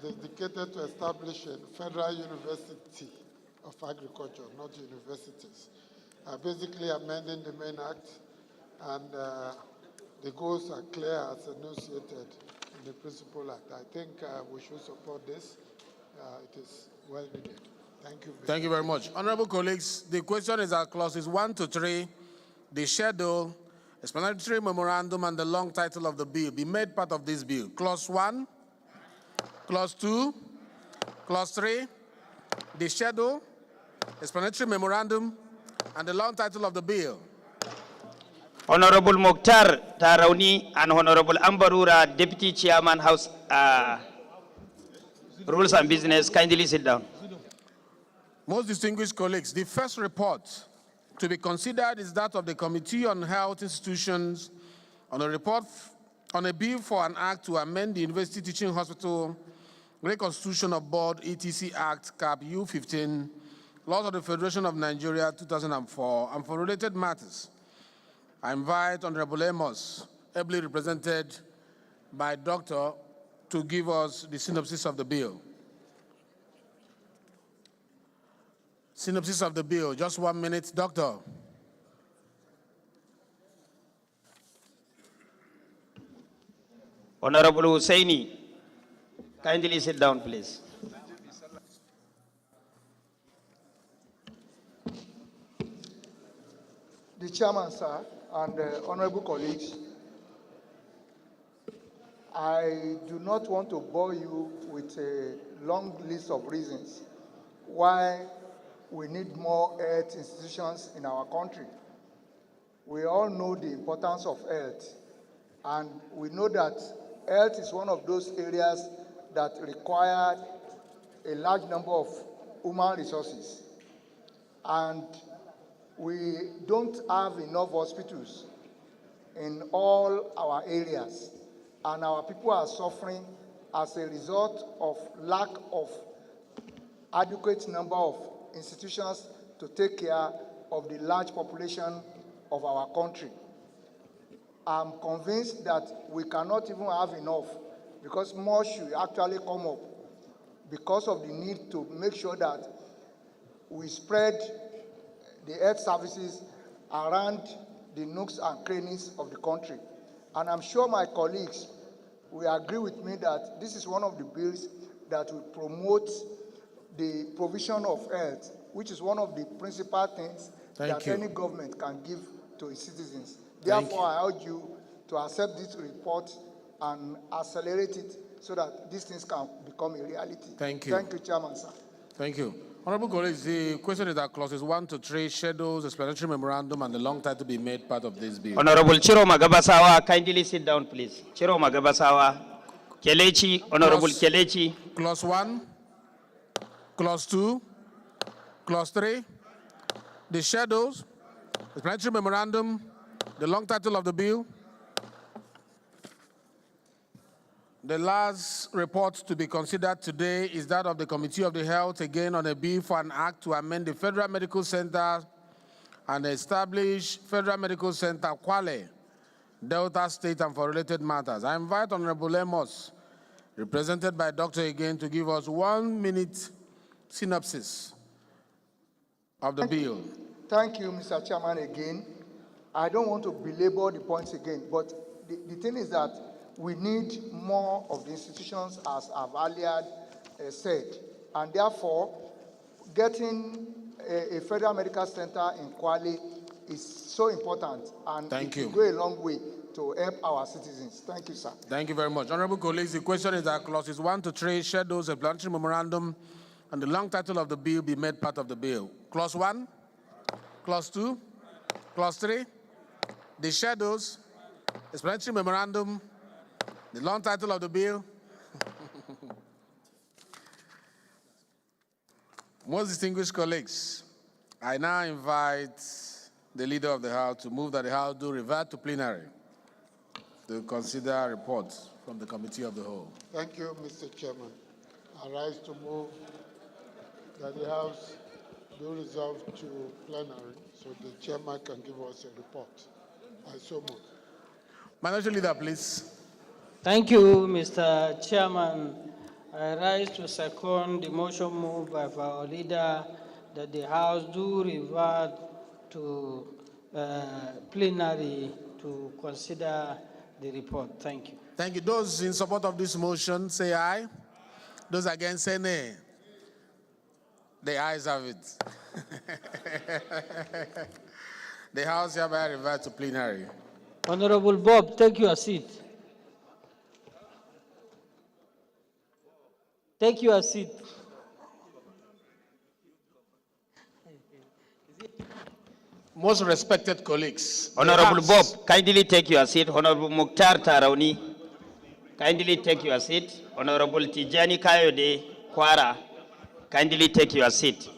dedicated to establishing Federal University of Agriculture, not universities. Basically amending the main act, and the goals are clear as enunciated in the principal act. I think we should support this. It is well needed. Thank you. Thank you very much. Honorable colleagues, the question is that clauses 1 to 3, the schedule, explanatory memorandum, and the long title of the bill be made part of this bill. Clause 1, Clause 2, Clause 3, the schedule, explanatory memorandum, and the long title of the bill. Honorable Mokhtar Tarauni and Honorable Ambarura, Deputy Chairman, House Rules and Business, kindly sit down. Most distinguished colleagues, the first report to be considered is that of the Committee on Health Institutions on a report on a bill for an act to amend the University Teaching Hospital Reconstitution of Board ETC Act, Cap U15, Laws of the Federation of Nigeria 2004, and for related matters. I invite Honorable Amos, ably represented by Doctor, to give us the synopsis of the bill. Synopsis of the bill, just 1 minute, Doctor. Honorable Hussaini, kindly sit down, please. The chairman, sir, and honorable colleagues, I do not want to bore you with a long list of reasons why we need more health institutions in our country. We all know the importance of health, and we know that health is one of those areas that require a large number of human resources. And we don't have enough hospitals in all our areas, and our people are suffering as a result of lack of adequate number of institutions to take care of the large population of our country. I'm convinced that we cannot even have enough, because more should actually come up because of the need to make sure that we spread the health services around the nooks and crannies of the country. And I'm sure my colleagues will agree with me that this is one of the bills that will promote the provision of health, which is one of the principal things any government can give to its citizens. Therefore, I urge you to accept this report and accelerate it so that these things can become a reality. Thank you. Thank you, Chairman, sir. Thank you. Honorable colleagues, the question is that clauses 1 to 3, schedules, explanatory memorandum, and the long title be made part of this bill. Honorable Chiro Magabasawa, kindly sit down, please. Chiro Magabasawa, Kelechi, Honorable Kelechi. Clause 1, Clause 2, Clause 3, the schedules, explanatory memorandum, the long title of the bill. The last report to be considered today is that of the Committee of the Health, again on a bill for an act to amend the Federal Medical Center and establish Federal Medical Center Kwale, Delta State, and for related matters. I invite Honorable Amos, represented by Doctor again, to give us 1 minute synopsis of the bill. Thank you, Mr. Chairman, again. I don't want to belabor the points again, but the thing is that we need more of the institutions, as I've earlier said, and therefore, getting a Federal Medical Center in Kwale is so important, and it will go a long way to help our citizens. Thank you, sir. Thank you very much. Honorable colleagues, the question is that clauses 1 to 3, schedules, a explanatory memorandum, and the long title of the bill be made part of the bill. Clause 1, Clause 2, Clause 3, the schedules, explanatory memorandum, the long title of the bill. Most distinguished colleagues, I now invite the Leader of the House to move that the House do revert to plenary to consider reports from the Committee of the Whole. Thank you, Mr. Chairman. I rise to move that the House do resolve to plenary so the chairman can give us a report. I so move. Minority Leader, please. Thank you, Mr. Chairman. I rise to second the motion moved by our leader that the House do revert to plenary to consider the report. Thank you. Thank you. Those in support of this motion, say aye. Those against, say nay. The ayes have it. The House hereby revert to plenary. Honorable Bob, take your seat. Take your seat. Most respected colleagues. Honorable Bob, kindly take your seat. Honorable Mukhtar Tarauni, kindly take your seat. Honorable Tijani Kayode Kwara, kindly take your seat.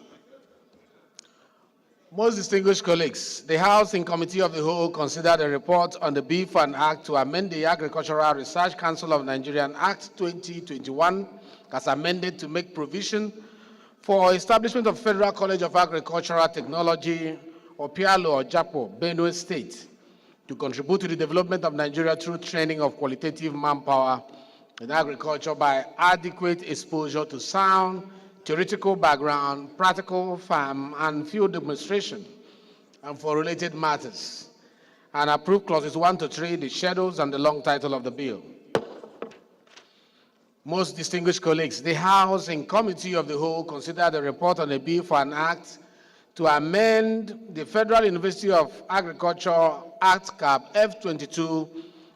Most distinguished colleagues, the House in Committee of the Whole considered a report on the bill for an act to amend the Agricultural Research Council of Nigeria Act 2021 as amended to make provision for establishment of Federal College of Agricultural Technology or PIALO or JAPO, Benue State, to contribute to the development of Nigeria through training of qualitative manpower in agriculture by adequate exposure to sound theoretical background, practical farm and field demonstration, and for related matters, and approve clauses 1 to 3, the schedules and the long title of the bill. Most distinguished colleagues, the House in Committee of the Whole considered a report on a bill for an act to amend the Federal University of Agriculture Act Cap F22,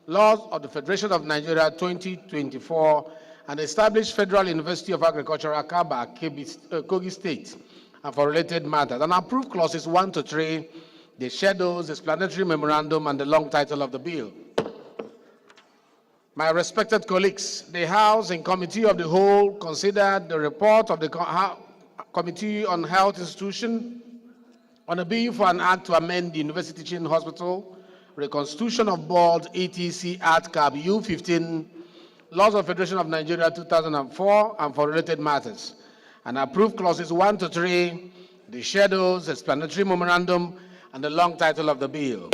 Laws of the Federation of Nigeria 2024, and establish Federal University of Agriculture Akaba, Kogi State, and for related matters, and approve clauses 1 to 3, the schedules, explanatory memorandum, and the long title of the bill. My respected colleagues, the House in Committee of the Whole considered the report of the Committee on Health Institution on a bill for an act to amend the University Teaching Hospital, Reconstitution of Board, ETC Act Cap U15, Laws of Federation of Nigeria 2004, and for related matters, and approve clauses 1 to 3, the schedules, explanatory memorandum, and the long title of the bill.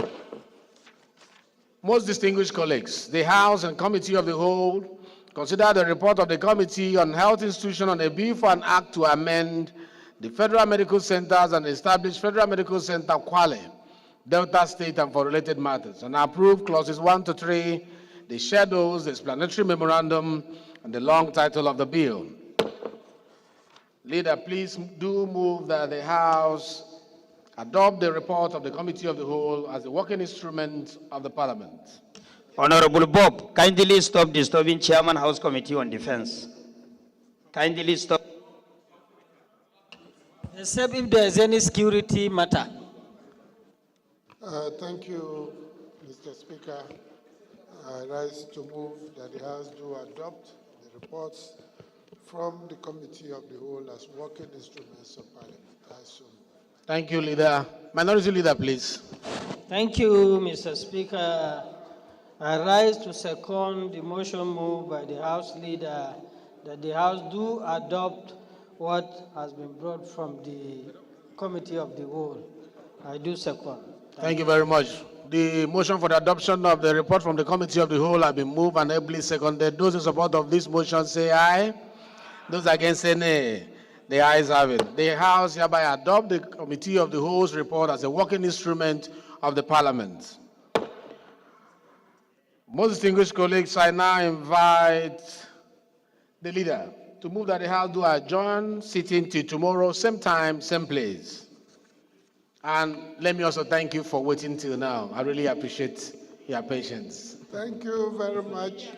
Most distinguished colleagues, the House and Committee of the Whole considered the report of the Committee on Health Institution on a bill for an act to amend the Federal Medical Centers and establish Federal Medical Center Kwale, Delta State, and for related matters, and approve clauses 1 to 3, the schedules, the explanatory memorandum, and the long title of the bill. Leader, please do move that the House adopt the report of the Committee of the Whole as a working instrument of the Parliament. Honorable Bob, kindly stop disturbing Chairman House Committee on Defense. Kindly stop. Except if there is any security matter. Thank you, Mr. Speaker. I rise to move that the House do adopt the reports from the Committee of the Whole as working instruments of Parliament. I so move. Thank you, Leader. Minority Leader, please. Thank you, Mr. Speaker. I rise to second the motion moved by the House Leader that the House do adopt what has been brought from the Committee of the Whole. I do second. Thank you very much. The motion for the adoption of the report from the Committee of the Whole has been moved and ably seconded. Those in support of this motion say aye. Those against say nay. The ayes have it. The House hereby adopt the Committee of the Whole's report as a working instrument of the Parliament. Most distinguished colleagues, I now invite the Leader to move that the House do adjourn sitting till tomorrow, same time, same place. And let me also thank you for waiting till now. I really appreciate your patience. Thank you very much.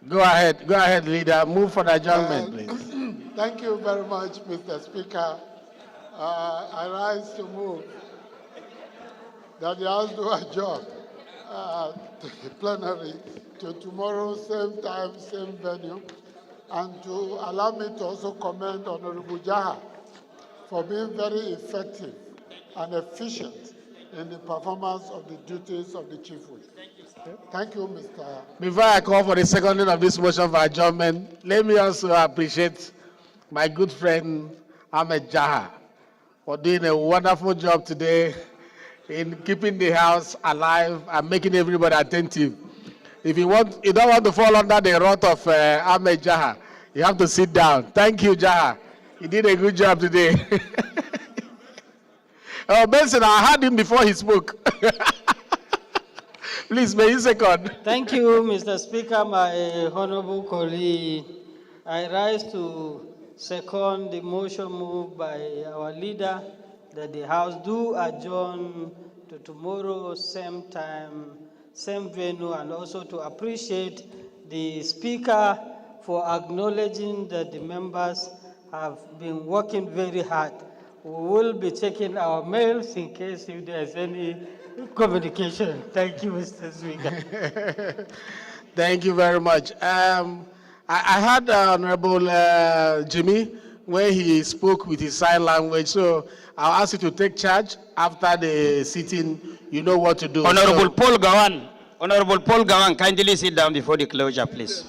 Go ahead, Leader. Move for the adjournment, please. Thank you very much, Mr. Speaker. I rise to move that the House do adjourn the plenary to tomorrow, same time, same venue, and to allow me to also commend Honorable Jaha for being very effective and efficient in the performance of the duties of the Chief Whip. Thank you, Mr. Before I call for the seconding of this motion for adjournment, let me also appreciate my good friend Ahmed Jaha for doing a wonderful job today in keeping the house alive and making everybody attentive. If you don't want to fall under the wrath of Ahmed Jaha, you have to sit down. Thank you, Jaha. You did a good job today. Oh, Benson, I heard him before he spoke. Please, may you second. Thank you, Mr. Speaker, my honorable colleague. I rise to second the motion moved by our leader that the House do adjourn to tomorrow, same time, same venue, and also to appreciate the Speaker for acknowledging that the members have been working very hard. We will be checking our mails in case if there's any communication. Thank you, Mr. Speaker. Thank you very much. I heard Honorable Jimmy when he spoke with his sign language, so I'll ask you to take charge after the sitting. You know what to do. Honorable Paul Gawan, kindly sit down before the closure, please.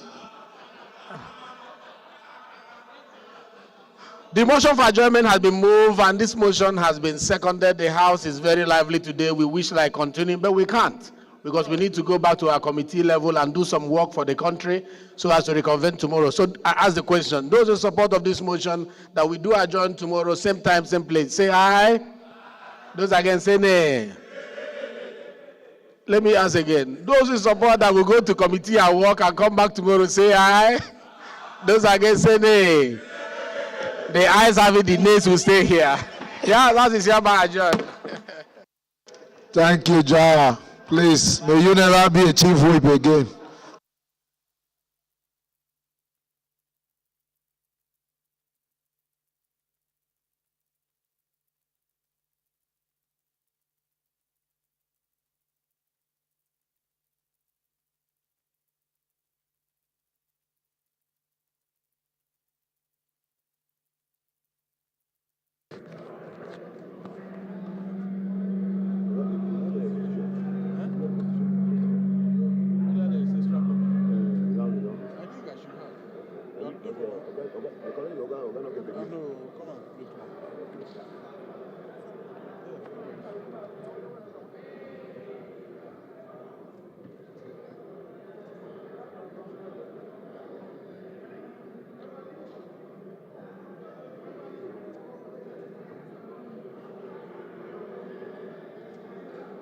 The motion for adjournment has been moved, and this motion has been seconded. The House is very lively today. We wish like continuing, but we can't because we need to go back to our committee level and do some work for the country so as to reconvene tomorrow. So I ask the question, those in support of this motion that we do adjourn tomorrow, same time, same place, say aye. Those against, say nay. Let me ask again. Those in support that we go to committee and work and come back tomorrow, say aye. Those against, say nay. The eyes have it, the nays will stay here. Yeah, that is hereby adjourned. Thank you, Jaya. Please, may you never be a chief whip again.